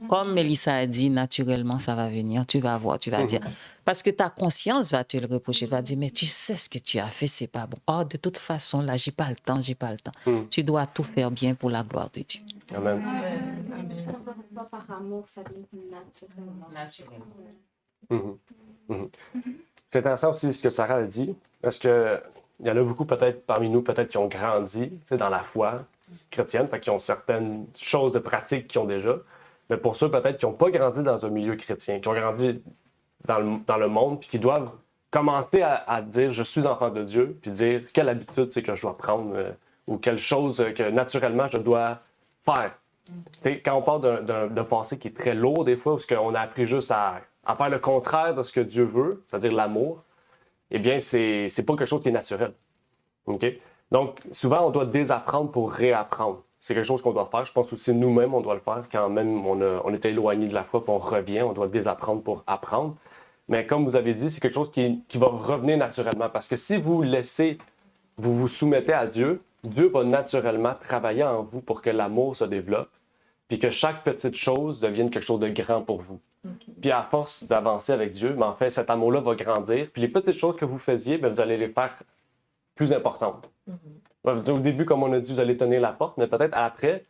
Comme Mélissa a dit, naturellement, ça va venir. Tu vas voir, tu vas dire. Parce que ta conscience va te le reprocher. Elle va dire, mais tu sais ce que tu as fait, c'est pas bon. De toute façon, là, j'ai pas le temps. Tu dois tout faire bien pour la gloire de Dieu. Amen. Par amour, ça vient naturellement. Mhm. Mhm. C'est intéressant aussi ce que Sarah a dit, parce que il y en a beaucoup peut-être parmi nous, peut-être qui ont grandi dans la foi chrétienne, qui ont certaines choses de pratique qu'ils ont déjà, mais pour ceux peut-être qui n'ont pas grandi dans un milieu chrétien, qui ont grandi dans le monde, puis qui doivent commencer à dire « je suis enfant de Dieu », puis dire quelle habitude c'est que je dois prendre ou quelle chose que naturellement je dois faire. Quand on parle d'un passé qui est très lourd des fois, où on a appris juste à faire le contraire de ce que Dieu veut, c'est-à-dire l'amour, eh bien, c'est pas quelque chose qui est naturel. Okay? Donc, souvent, on doit désapprendre pour réapprendre. C'est quelque chose qu'on doit faire. Je pense aussi nous-mêmes, on doit le faire. Quand même on est éloigné de la foi, puis on revient, on doit désapprendre pour apprendre. Mais comme vous avez dit, c'est quelque chose qui va revenir naturellement. Parce que si vous vous soumettez à Dieu, Dieu va naturellement travailler en vous pour que l'amour se développe, puis que chaque petite chose devienne quelque chose de grand pour vous. Puis à force d'avancer avec Dieu, mais en fait, cet amour-là va grandir. Puis les petites choses que vous faisiez, bien, vous allez les faire plus importantes. Au début, comme on a dit, vous allez tenir la porte, mais peut-être après,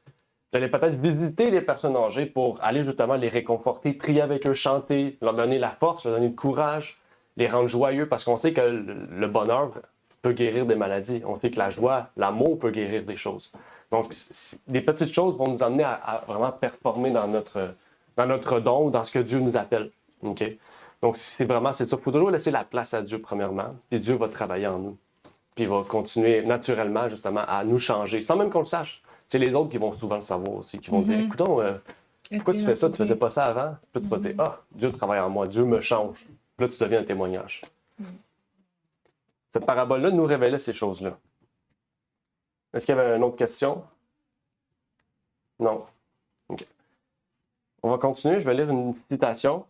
vous allez peut-être visiter les personnes âgées pour aller justement les réconforter, prier avec eux, chanter, leur donner la force, leur donner le courage, les rendre joyeux, parce qu'on sait que le bonheur peut guérir des maladies. On sait que la joie, l'amour peut guérir des choses. Donc, des petites choses vont nous amener à vraiment performer dans notre don, dans ce que Dieu nous appelle. Okay? Donc, c'est ça. Il faut toujours laisser la place à Dieu, premièrement, puis Dieu va travailler en nous. Puis il va continuer naturellement, justement, à nous changer, sans même qu'on le sache. C'est les autres qui vont souvent le savoir aussi, qui vont dire, écoutons, pourquoi tu fais ça? Tu faisais pas ça avant? Puis tu vas dire, ah, Dieu travaille en moi, Dieu me change. Puis là, tu deviens un témoignage. Cette parabole-là nous révélait ces choses-là. Est-ce qu'il y avait une autre question? Non? OK. On va continuer. Je vais lire une citation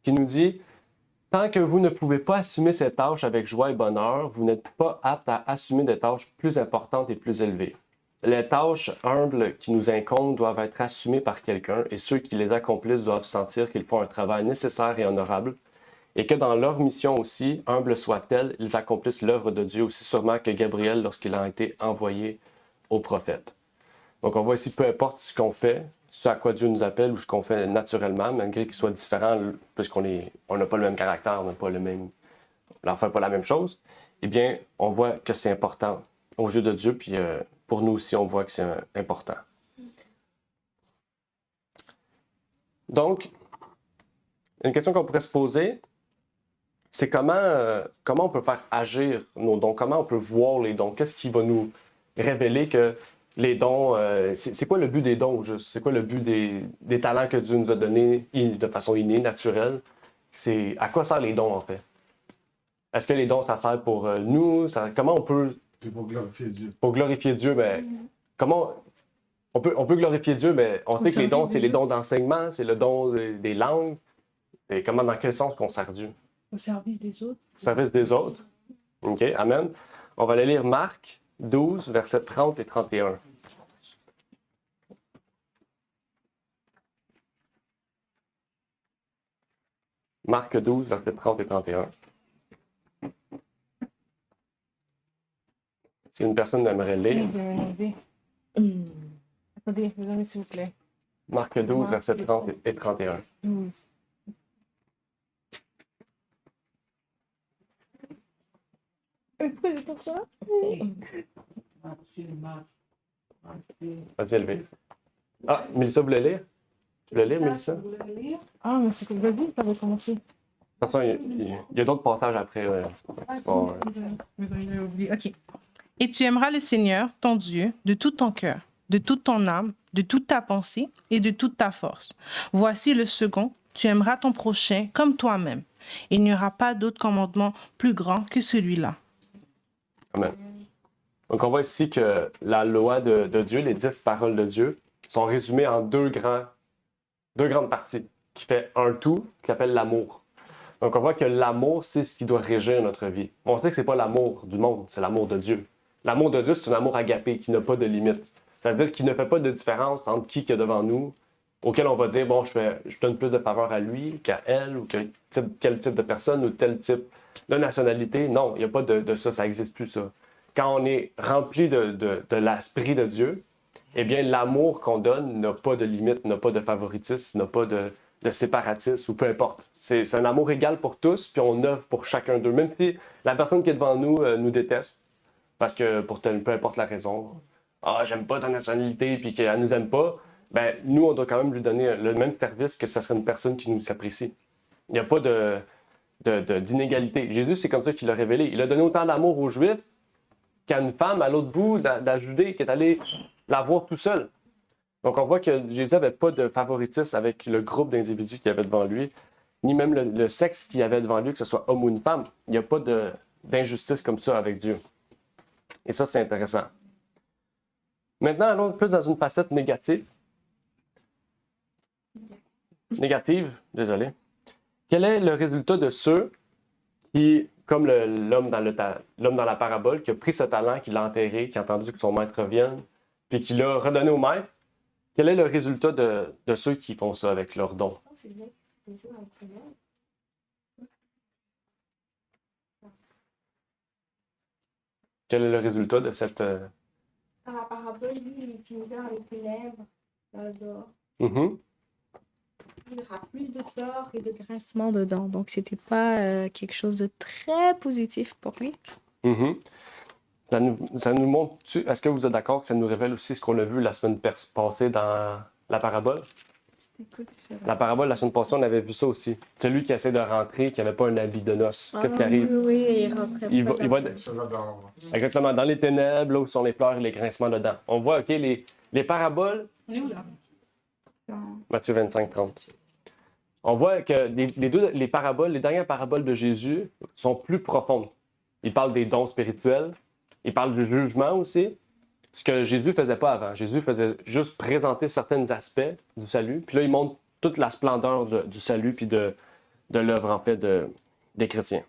qui nous dit « Tant que vous ne pouvez pas assumer ces tâches avec joie et bonheur, vous n'êtes pas apte à assumer des tâches plus importantes et plus élevées. Les tâches humbles qui nous incombent doivent être assumées par quelqu'un et ceux qui les accomplissent doivent sentir qu'ils font un travail nécessaire et honorable et que dans leur mission aussi, humble soit-elle, ils accomplissent l'œuvre de Dieu aussi sûrement que Gabriel lorsqu'il a été envoyé au prophète. » Donc on voit ici, peu importe ce qu'on fait, ce à quoi Dieu nous appelle ou ce qu'on fait naturellement, malgré qu'il soit différent, puisqu'on n'a pas le même caractère, on n'a pas fait pas la même chose, eh bien, on voit que c'est important aux yeux de Dieu, puis pour nous aussi, on voit que c'est important. Donc, une question qu'on pourrait se poser, c'est comment on peut faire agir nos dons, comment on peut voir les dons, qu'est-ce qui va nous révéler que les dons, c'est quoi le but des dons, juste? C'est quoi le but des talents que Dieu nous a donnés de façon innée, naturelle? C'est à quoi servent les dons, en fait? Est-ce que les dons, ça sert pour nous? Comment on peut... C'est pour glorifier Dieu. Pour glorifier Dieu, mais comment... On peut glorifier Dieu, mais on sait que les dons, c'est les dons d'enseignement, c'est le don des langues. Et dans quel sens qu'on sert Dieu? Au service des autres. Au service des autres. OK, amen. On va aller lire Marc 12, versets 30 et 31. Marc 12, versets 30 et 31. Si une personne aimerait lire. Attendez, s'il vous plaît. Marc 12, versets 30 et 31. Vas-y, élevé. Ah, Mélissa voulait lire? Tu voulais lire, Mélissa? Ah, mais c'est que vas-y, ça va commencer. De toute façon, il y a d'autres passages après. Bon, OK. Et tu aimeras le Seigneur, ton Dieu, de tout ton cœur, de toute ton âme, de toute ta pensée et de toute ta force. Voici le second, tu aimeras ton prochain comme toi-même. Il n'y aura pas d'autre commandement plus grand que celui-là. Amen. Donc, on voit ici que la loi de Dieu, les 10 paroles de Dieu, sont résumées en deux grandes parties, qui fait un tout, qui s'appelle l'amour. Donc, on voit que l'amour, c'est ce qui doit régir notre vie. On sait que ce n'est pas l'amour du monde, c'est l'amour de Dieu. L'amour de Dieu, c'est un amour agapé, qui n'a pas de limite. C'est-à-dire qu'il ne fait pas de différence entre qui est devant nous, auquel on va dire, bon, je donne plus de faveur à lui qu'à elle, ou quel type de personne, ou tel type de nationalité. Non, il n'y a pas de ça, ça n'existe plus, ça. Quand on est rempli de l'esprit de Dieu, eh bien, l'amour qu'on donne n'a pas de limite, n'a pas de favoritisme, n'a pas séparatisme ou peu importe. C'est un amour égal pour tous, puis on œuvre pour chacun d'eux. Même si la personne qui est devant nous nous déteste, parce que peu importe la raison, ah, j'aime pas ta nationalité, puis qu'elle nous aime pas, ben nous, on doit quand même lui donner le même service que ce serait une personne qui nous apprécie. Il n'y a pas d'inégalité. Jésus, c'est comme ça qu'il l'a révélé. Il a donné autant d'amour aux Juifs qu'à une femme à l'autre bout de la Judée qui est allée la voir tout seul. Donc, on voit que Jésus n'avait pas de favoritisme avec le groupe d'individus qu'il y avait devant lui, ni même le sexe qu'il y avait devant lui, que ce soit homme ou une femme. Il n'y a pas d'injustice comme ça avec Dieu. Et ça, c'est intéressant. Maintenant, allons plus dans une facette négative. Désolé. Quel est le résultat de ceux qui, comme l'homme dans la parabole, qui a pris ce talent, qui l'a enterré, qui a entendu que son maître revienne, puis qui l'a redonné au maître? Quel est le résultat de ceux qui font ça avec leurs dons? Quel est le résultat de cette... Dans la parabole, lui, il utilisait dans les ténèbres, dans le dehors. Il y aura plus de pleurs et de grincements dedans. Donc, c'était pas quelque chose de très positif pour lui. Ça nous montre... Est-ce que vous êtes d'accord que ça nous révèle aussi ce qu'on a vu la semaine passée dans la parabole? La parabole, la semaine passée, on avait vu ça aussi. Celui qui essaie de rentrer, qui n'avait pas un habit de noces. Qu'est-ce qui arrive? Oui, il rentrait Il va exactement dans les ténèbres, là où sont les pleurs et les grincements dedans. On voit, OK, les paraboles... On est où, là? Matthieu 25, 30. On voit que les paraboles, les dernières paraboles de Jésus sont plus profondes. Il parle des dons spirituels, il parle du jugement aussi, ce que Jésus ne faisait pas avant. Jésus faisait juste présenter certains aspects du salut, puis là, il montre toute la splendeur du salut puis de l'œuvre, en fait, des chrétiens.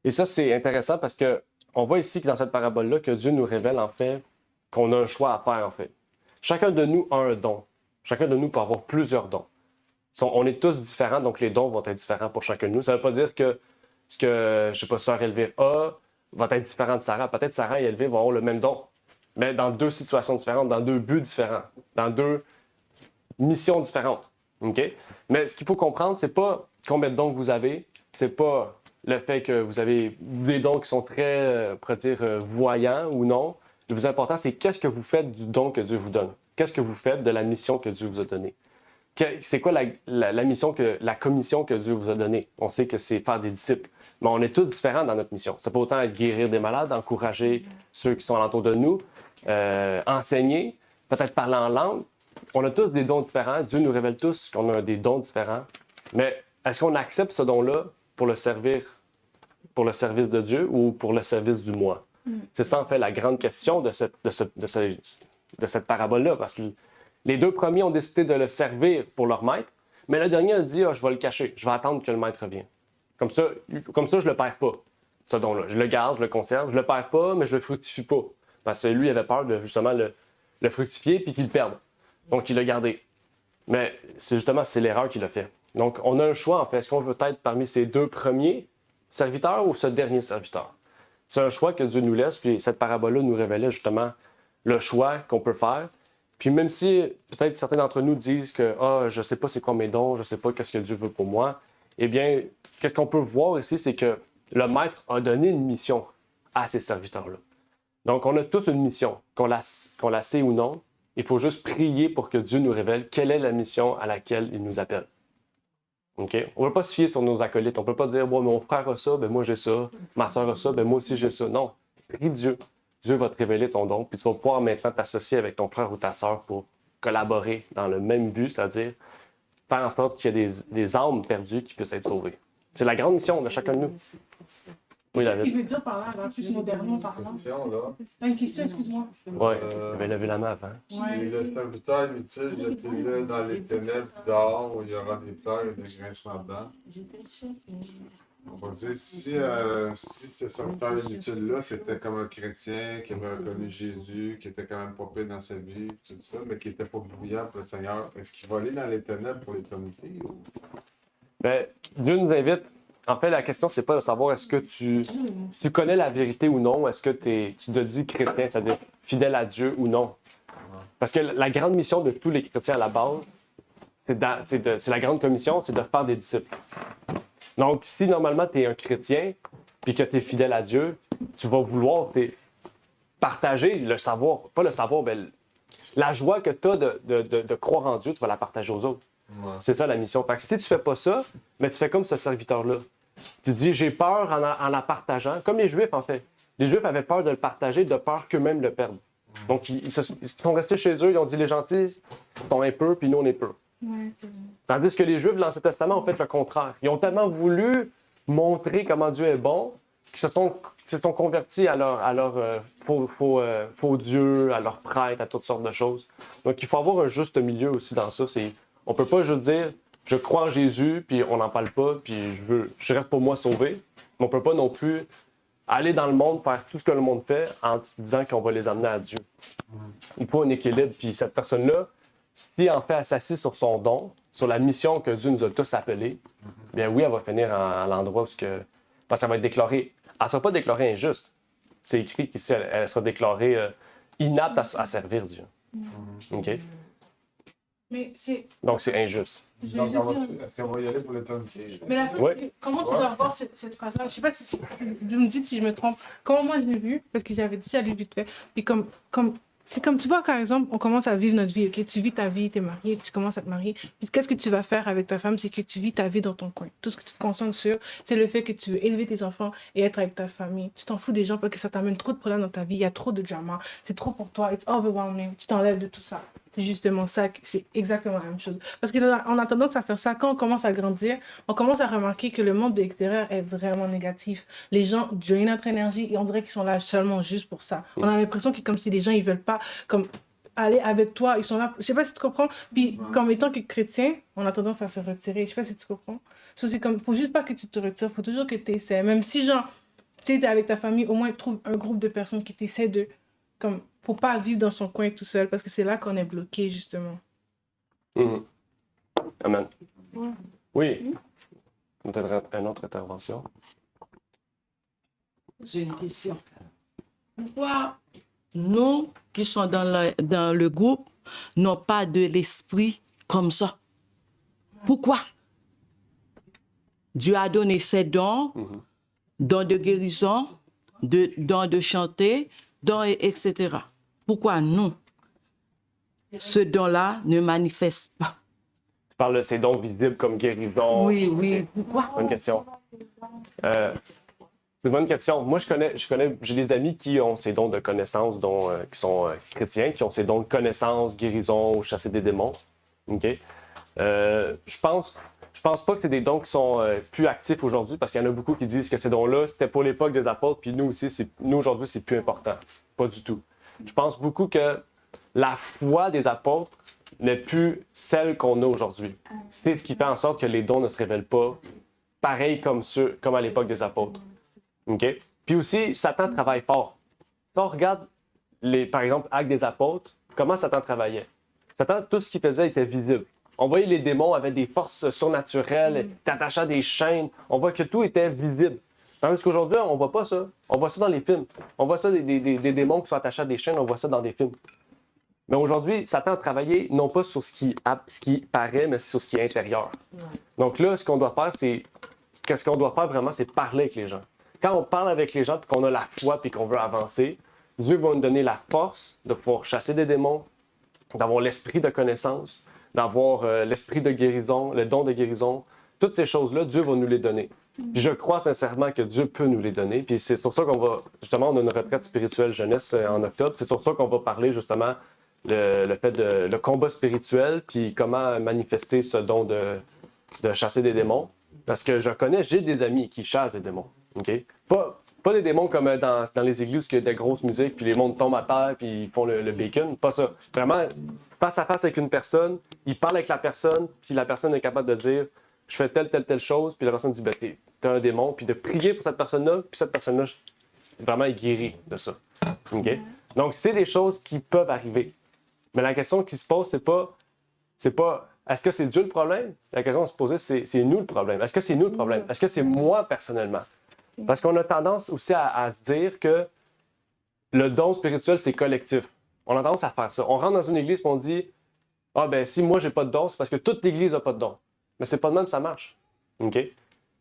Et ça, c'est intéressant parce qu'on voit ici que dans cette parabole-là, que Dieu nous révèle, en fait, qu'on a un choix à faire, en fait. Chacun de nous a un don. Chacun de nous peut avoir plusieurs dons. On est tous différents, donc les dons vont être différents pour chacun de nous. Ça ne veut pas dire que ce que, je sais pas, Sœur Elvire a va être différent de Sarah. Peut-être Sarah et Elvire vont avoir le même don, mais dans deux situations différentes, dans deux buts différents, dans deux missions différentes. Okay? Mais ce qu'il faut comprendre, c'est pas combien de dons que vous avez, c'est pas le fait que vous avez des dons qui sont très, on pourrait dire, voyants ou non. Le plus important, c'est qu'est-ce que vous faites du don que Dieu vous donne. Qu'est-ce que vous faites de la mission que Dieu vous a donnée. C'est quoi la mission, la commission que Dieu vous a donnée? On sait que c'est faire des disciples. Mais on est tous différents dans notre mission. Ça peut autant être guérir des malades, encourager ceux qui sont alentour de nous, enseigner, peut-être parler en langue. On a tous des dons différents. Dieu nous révèle tous qu'on a des dons différents. Mais est-ce qu'on accepte ce don-là pour le servir, pour le service de Dieu ou pour le service du moi? C'est ça, en fait, la grande question de cette parabole-là. Parce que les deux premiers ont décidé de le servir pour leur maître, mais le dernier a dit je vais le cacher, je vais attendre que le maître revienne. Comme ça, je ne le perds pas, ce don-là. Je le garde, je le conserve, je le perds pas, mais je le fructifie pas. Parce que lui, il avait peur de justement le fructifier puis qu'il le perde. Donc, il l'a gardé. Mais c'est l'erreur qu'il a fait. Donc, on a un choix, en fait. Est-ce qu'on veut être parmi ces deux premiers serviteurs ou ce dernier serviteur? C'est un choix que Dieu nous laisse, puis cette parabole-là nous révélait justement le choix qu'on peut faire. Puis même si peut-être certains d'entre nous disent que je ne sais pas c'est quoi mes dons, je ne sais pas qu'est-ce que Dieu veut pour moi, eh bien, qu'est-ce qu'on peut voir ici, c'est que le Maître a donné une mission à ces serviteurs-là. Donc, on a tous une mission, qu'on la sait ou non. Il faut juste prier pour que Dieu nous révèle quelle est la mission à laquelle il nous appelle. Okay? On ne peut pas se fier sur nos acolytes. On ne peut pas dire mon frère a ça, ben moi j'ai ça. Ma soeur a ça, ben moi aussi j'ai ça. Non, prie Dieu. Dieu va te révéler ton don, puis tu vas pouvoir maintenant t'associer avec ton frère ou ta sœur pour collaborer dans le même but, c'est-à-dire faire en sorte qu'il y ait des âmes perdues qui puissent être sauvées. C'est la grande mission de chacun de nous. Oui, David. Qu'est-ce qu'il veut dire par là, plus modernement parlant? Une question, excuse-moi. Oui, j'avais levé la main avant. Et le serviteur inutile, jetez-le dans les ténèbres dehors où il y aura des pleurs et des grincements dedans. On va dire, si ce serviteur inutile-là, c'était comme un chrétien qui avait reconnu Jésus, qui était quand même pas pire dans sa vie, tout ça, mais qui n'était pas brouillant pour le Seigneur, est-ce qu'il va aller dans les ténèbres pour l'éternité? Ou... Bien, Dieu nous invite. En fait, la question, c'est pas de savoir est-ce que tu connais la vérité ou non, est-ce que tu te dis chrétien, c'est-à-dire fidèle à Dieu ou non. Parce que la grande mission de tous les chrétiens à la base, c'est la grande commission, c'est de faire des disciples. Donc, si normalement tu es un chrétien, puis que tu es fidèle à Dieu, tu vas vouloir partager le savoir, pas le savoir, mais la joie que tu as de croire en Dieu, tu vas la partager aux autres. Ouais. C'est ça la mission. Fait que si tu fais pas ça, mais tu fais comme ce serviteur-là. Tu dis, j'ai peur en la partageant, comme les Juifs en fait. Les Juifs avaient peur de le partager, de peur qu'eux-mêmes le perdent. Donc, ils sont restés chez eux, ils ont dit, les gentils sont un peu, puis nous, on est peu. Ouais, c'est vrai. Tandis que les Juifs de l'Ancien Testament ont fait le contraire. Ils ont tellement voulu montrer comment Dieu est bon qu'ils se sont convertis à leur faux Dieu, à leurs prêtres, à toutes sortes de choses. Donc, il faut avoir un juste milieu aussi dans ça. On ne peut pas juste dire « je crois en Jésus, puis on n'en parle pas, puis je reste pour moi sauvé ». Mais on ne peut pas non plus aller dans le monde, faire tout ce que le monde fait en disant qu'on va les amener à Dieu. Il faut un équilibre. Puis cette personne-là, si en fait elle s'assied sur son don, sur la mission que Dieu nous a tous appelés, bien oui, elle va finir à l'endroit où parce qu'elle va être déclarée. Elle ne sera pas déclarée injuste. C'est écrit qu'ici, elle sera déclarée inapte à servir Dieu. OK? Mais donc, c'est injuste. Donc, est-ce qu'on va y aller pour l'éternité? Mais la Oui. comment tu dois voir cette phrase-là? Je ne sais pas si vous me dites si je me trompe. Comment moi je l'ai vu, parce que j'avais déjà lu vite fait. Puis c'est comme tu vois, par exemple, on commence à vivre notre vie, ok? Tu vis ta vie, tu es marié, tu commences à te marier. Puis qu'est-ce que tu vas faire avec ta femme? C'est que tu vis ta vie dans ton coin. Tout ce que tu te concentres sur, c'est le fait que tu veux élever tes enfants et être avec ta famille. Tu t'en fous des gens parce que ça t'amène trop de problèmes dans ta vie. Il y a trop de drama. C'est trop pour toi. It's overwhelming. Tu t'enlèves de tout ça. C'est justement ça, c'est exactement la même chose. Parce qu'on a tendance à faire ça. Quand on commence à grandir, on commence à remarquer que le monde de l'extérieur est vraiment négatif. Les gens drainent notre énergie et on dirait qu'ils sont là seulement juste pour ça. On a l'impression que comme si les gens, ils veulent pas comme aller avec toi, ils sont là, je sais pas si tu comprends. Puis comme étant que chrétien, on a tendance à se retirer. Je sais pas si tu comprends. C'est comme, faut juste pas que tu te retires, faut toujours que tu essaies. Même si genre, tu sais, t'es avec ta famille, au moins trouve un groupe de personnes qui t'essaient de, comme, faut pas vivre dans son coin tout seul, parce que c'est là qu'on est bloqué, justement. Amen. Ouais. Oui. Une autre intervention. J'ai une question. Pourquoi nous qui sommes dans le groupe n'ont pas de l'esprit comme ça? Pourquoi? Dieu a donné ses dons, dons de guérison, dons de chanter, dons, etc. Pourquoi nous, ce don-là ne manifeste pas? Tu parles de ces dons visibles comme guérison. Oui. Pourquoi? Bonne question. C'est une bonne question. Moi, j'ai des amis qui ont ces dons de connaissance, qui sont chrétiens, qui ont ces dons de connaissance, guérison, chasser des démons. OK? Je pense pas que c'est des dons qui sont plus actifs aujourd'hui, parce qu'il y en a beaucoup qui disent que ces dons-là, c'était pour l'époque des apôtres, puis nous aussi, nous aujourd'hui, c'est plus important. Pas du tout. Je pense beaucoup que la foi des apôtres n'est plus celle qu'on a aujourd'hui. C'est ce qui fait en sorte que les dons ne se révèlent pas pareil comme à l'époque des apôtres. OK? Puis aussi, Satan travaille fort. Si on regarde, par exemple, Actes des apôtres, comment Satan travaillait? Satan, tout ce qu'il faisait était visible. On voyait les démons avaient des forces surnaturelles, t'attachant à des chaînes. On voit que tout était visible. Tandis qu'aujourd'hui, on voit pas ça. On voit ça dans les films. On voit ça des démons qui sont attachés à des chaînes, on voit ça dans des films. Mais aujourd'hui, Satan a travaillé non pas sur ce qui paraît, mais sur ce qui est intérieur. Donc là, ce qu'on doit faire vraiment, c'est parler avec les gens. Quand on parle avec les gens, puis qu'on a la foi, puis qu'on veut avancer, Dieu va nous donner la force de pouvoir chasser des démons, d'avoir l'esprit de connaissance, d'avoir l'esprit de guérison, le don de guérison. Toutes ces choses-là, Dieu va nous les donner. Puis je crois sincèrement que Dieu peut nous les donner. Puis c'est sur ça qu'on va, justement, on a une retraite spirituelle jeunesse en octobre. C'est sur ça qu'on va parler, justement, le combat spirituel, puis comment manifester ce don de chasser des démons. Parce que j'ai des amis qui chassent des démons. OK? Pas des démons comme dans les églises où il y a des grosses musiques, puis les mondes tombent à terre, puis ils font le bacon. Pas ça. Vraiment, face à face avec une personne, il parle avec la personne, puis la personne est capable de dire « je fais telle chose », puis la personne dit ben, « t'es un démon », puis de prier pour cette personne-là, puis cette personne-là, vraiment, est guérie de ça. OK? Donc, c'est des choses qui peuvent arriver. Mais la question qui se pose, c'est pas est-ce que c'est Dieu le problème? La question à se poser, c'est nous le problème. Est-ce que c'est nous le problème? Est-ce que c'est moi personnellement? Parce qu'on a tendance aussi à se dire que le don spirituel, c'est collectif. On a tendance à faire ça. On rentre dans une église et on dit Ah ben si moi j'ai pas de don, c'est parce que toute l'Église a pas de don. Mais c'est pas de même que ça marche. OK?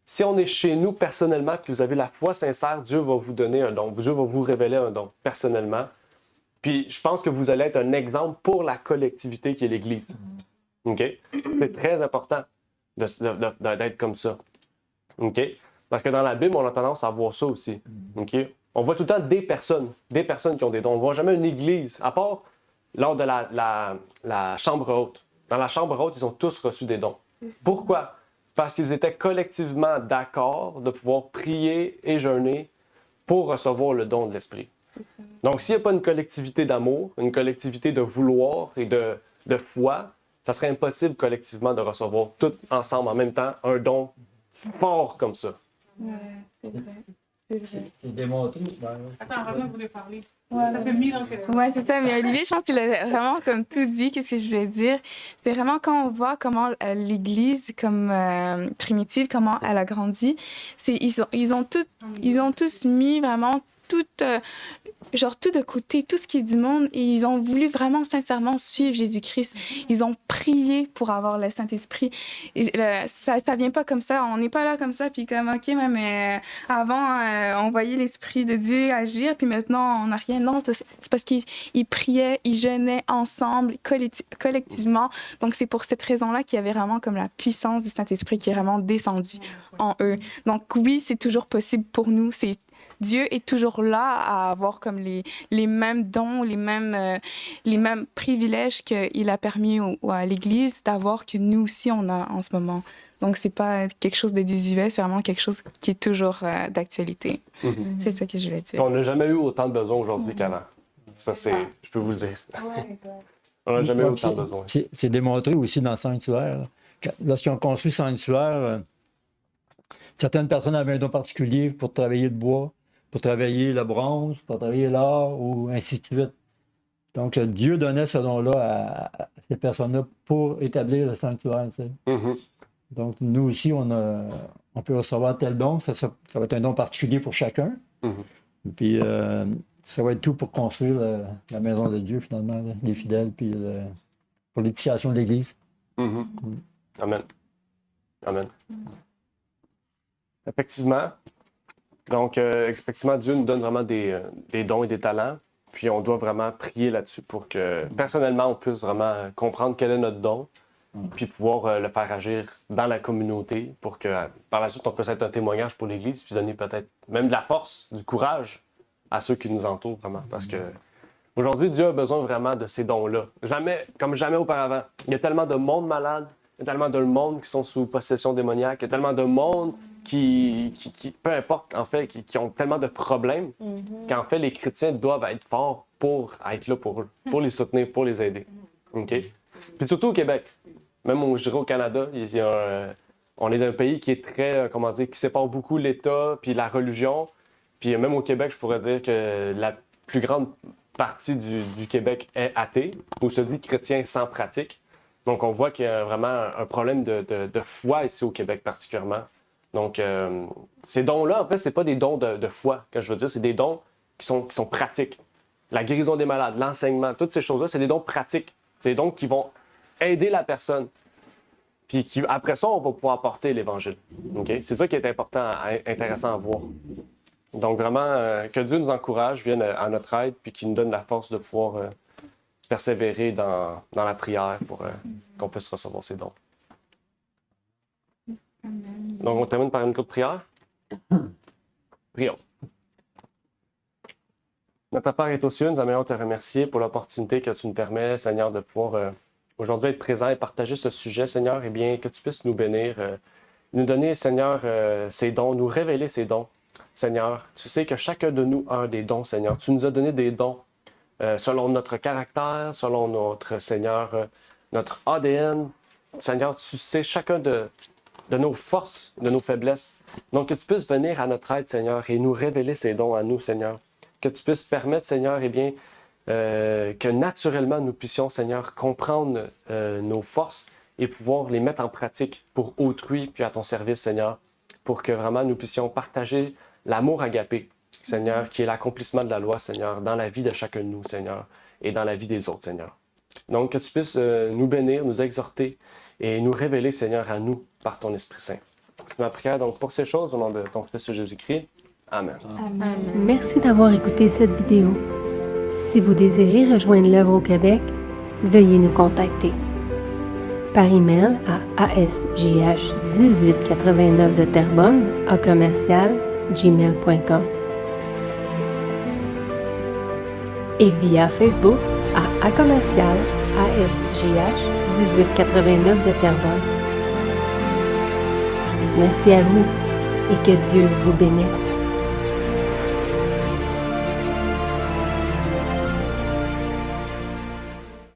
Si on est chez nous personnellement, que vous avez la foi sincère, Dieu va vous donner un don. Dieu va vous révéler un don personnellement. Puis je pense que vous allez être un exemple pour la collectivité qui est l'Église. OK? C'est très important d'être comme ça. OK? Parce que dans la Bible, on a tendance à voir ça aussi. OK? On voit tout le temps des personnes qui ont des dons. On ne voit jamais une Église, à part lors de la chambre haute. Dans la chambre haute, ils ont tous reçu des dons. Pourquoi? Parce qu'ils étaient collectivement d'accord de pouvoir prier et jeûner pour recevoir le don de l'Esprit. Donc, s'il n'y a pas une collectivité d'amour, une collectivité de vouloir et de foi, ça serait impossible collectivement de recevoir tout ensemble en même temps un don fort comme ça. Ouais, c'est vrai. C'est vrai. C'est démontré. Attends, Romain voulait parler. Ouais, Ça fait 1000 ans qu'elle est là. Ouais, c'est ça. Mais Olivier, je pense qu'il a vraiment comme tout dit. Qu'est-ce que je voulais dire? C'est vraiment quand on voit comment l'Église, comme primitive, comment elle a grandi. Ils ont tous mis vraiment tout, tout de côté, tout ce qui est du monde, et ils ont voulu vraiment sincèrement suivre Jésus-Christ. Ils ont prié pour avoir le Saint-Esprit. Ça vient pas comme ça. On n'est pas là comme ça, puis comme, OK, mais avant, on voyait l'Esprit de Dieu agir, puis maintenant, on n'a rien. Non, c'est parce qu'ils priaient, ils jeûnaient ensemble, collectivement. Donc, c'est pour cette raison-là qu'il y avait vraiment comme la puissance du Saint-Esprit qui est vraiment descendue en eux. Donc, oui, c'est toujours possible pour nous. Dieu est toujours là à avoir comme les mêmes dons, les mêmes privilèges qu'il a permis à l'Église d'avoir que nous aussi on a en ce moment. Donc c'est pas quelque chose de désuet, c'est vraiment quelque chose qui est toujours d'actualité. Mm-hmm. C'est ça que je voulais dire. On n'a jamais eu autant de besoins aujourd'hui qu'avant. Ça, je peux vous le dire. On n'a jamais eu autant de besoins. C'est démontré aussi dans le sanctuaire. Lorsqu'ils ont construit le sanctuaire, certaines personnes avaient un don particulier pour travailler le bois, pour travailler le bronze, pour travailler l'or, ou ainsi de suite. Donc, Dieu donnait ce don-là à ces personnes-là pour établir le sanctuaire. Tu sais. Mm-hmm. Donc, nous aussi, on peut recevoir tel don. Ça va être un don particulier pour chacun. Mm-hmm. Puis, ça va être tout pour construire la maison de Dieu, finalement, là, des fidèles, puis pour l'édification de l'Église. Mm-hmm. Amen. Amen. Effectivement. Donc, effectivement, Dieu nous donne vraiment des dons et des talents. Puis, on doit vraiment prier là-dessus pour que, personnellement, on puisse vraiment comprendre quel est notre don, puis pouvoir le faire agir dans la communauté pour que, par la suite, on puisse être un témoignage pour l'Église, puis donner peut-être même de la force, du courage à ceux qui nous entourent, vraiment. Parce que aujourd'hui, Dieu a besoin vraiment de ces dons-là. Comme jamais auparavant. Il y a tellement de monde malade, il y a tellement de monde qui sont sous possession démoniaque, il y a tellement de monde qui peu importe, en fait, qui ont tellement de problèmes qu'en fait, les chrétiens doivent être forts pour être là pour eux, pour les soutenir, pour les aider. OK? Puis surtout au Québec, même je dirais au Canada, on est un pays qui est très, qui sépare beaucoup l'État puis la religion. Puis même au Québec, je pourrais dire que la plus grande partie du Québec est athée, ou se dit chrétien sans pratique. Donc on voit qu'il y a vraiment un problème de foi ici au Québec particulièrement. Donc, ces dons-là, en fait, c'est pas des dons de foi, que je veux dire, c'est des dons qui sont pratiques. La guérison des malades, l'enseignement, toutes ces choses-là, c'est des dons pratiques. C'est des dons qui vont aider la personne. Puis après ça, on va pouvoir apporter l'Évangile. Okay? C'est ça qui est important, intéressant à voir. Donc, vraiment, que Dieu nous encourage, vienne à notre aide, puis qu'il nous donne la force de pouvoir persévérer dans la prière pour qu'on puisse recevoir ces dons. Donc, on termine par une courte prière. Prions. Notre Père est aux cieux, nous aimerions te remercier pour l'opportunité que tu nous permets, Seigneur, de pouvoir aujourd'hui être présent et partager ce sujet, Seigneur, et bien que tu puisses nous bénir, nous donner, Seigneur, ces dons, nous révéler ces dons. Seigneur, tu sais que chacun de nous a des dons, Seigneur. Tu nous as donné des dons selon notre caractère, selon notre, Seigneur, notre ADN. Seigneur, tu sais chacun de nos forces, de nos faiblesses. Donc, que tu puisses venir à notre aide, Seigneur, et nous révéler ces dons à nous, Seigneur. Que tu puisses permettre, Seigneur, eh bien, que naturellement, nous puissions, Seigneur, comprendre nos forces et pouvoir les mettre en pratique pour autrui, puis à ton service, Seigneur, pour que vraiment nous puissions partager l'amour agapé, Seigneur, qui est l'accomplissement de la loi, Seigneur, dans la vie de chacun de nous, Seigneur, et dans la vie des autres, Seigneur. Donc, que tu puisses nous bénir, nous exhorter et nous révéler, Seigneur, à nous par ton Esprit Saint. C'est ma prière donc pour ces choses au nom de ton Fils Jésus-Christ. Amen. Amen. Merci d'avoir écouté cette vidéo. Si vous désirez rejoindre l'œuvre au Québec, veuillez nous contacter par email à asjh1889 de Terrebonne à commercial@gmail.com et via Facebook à commercial asjh1889 de Terrebonne. Merci à vous et que Dieu vous bénisse.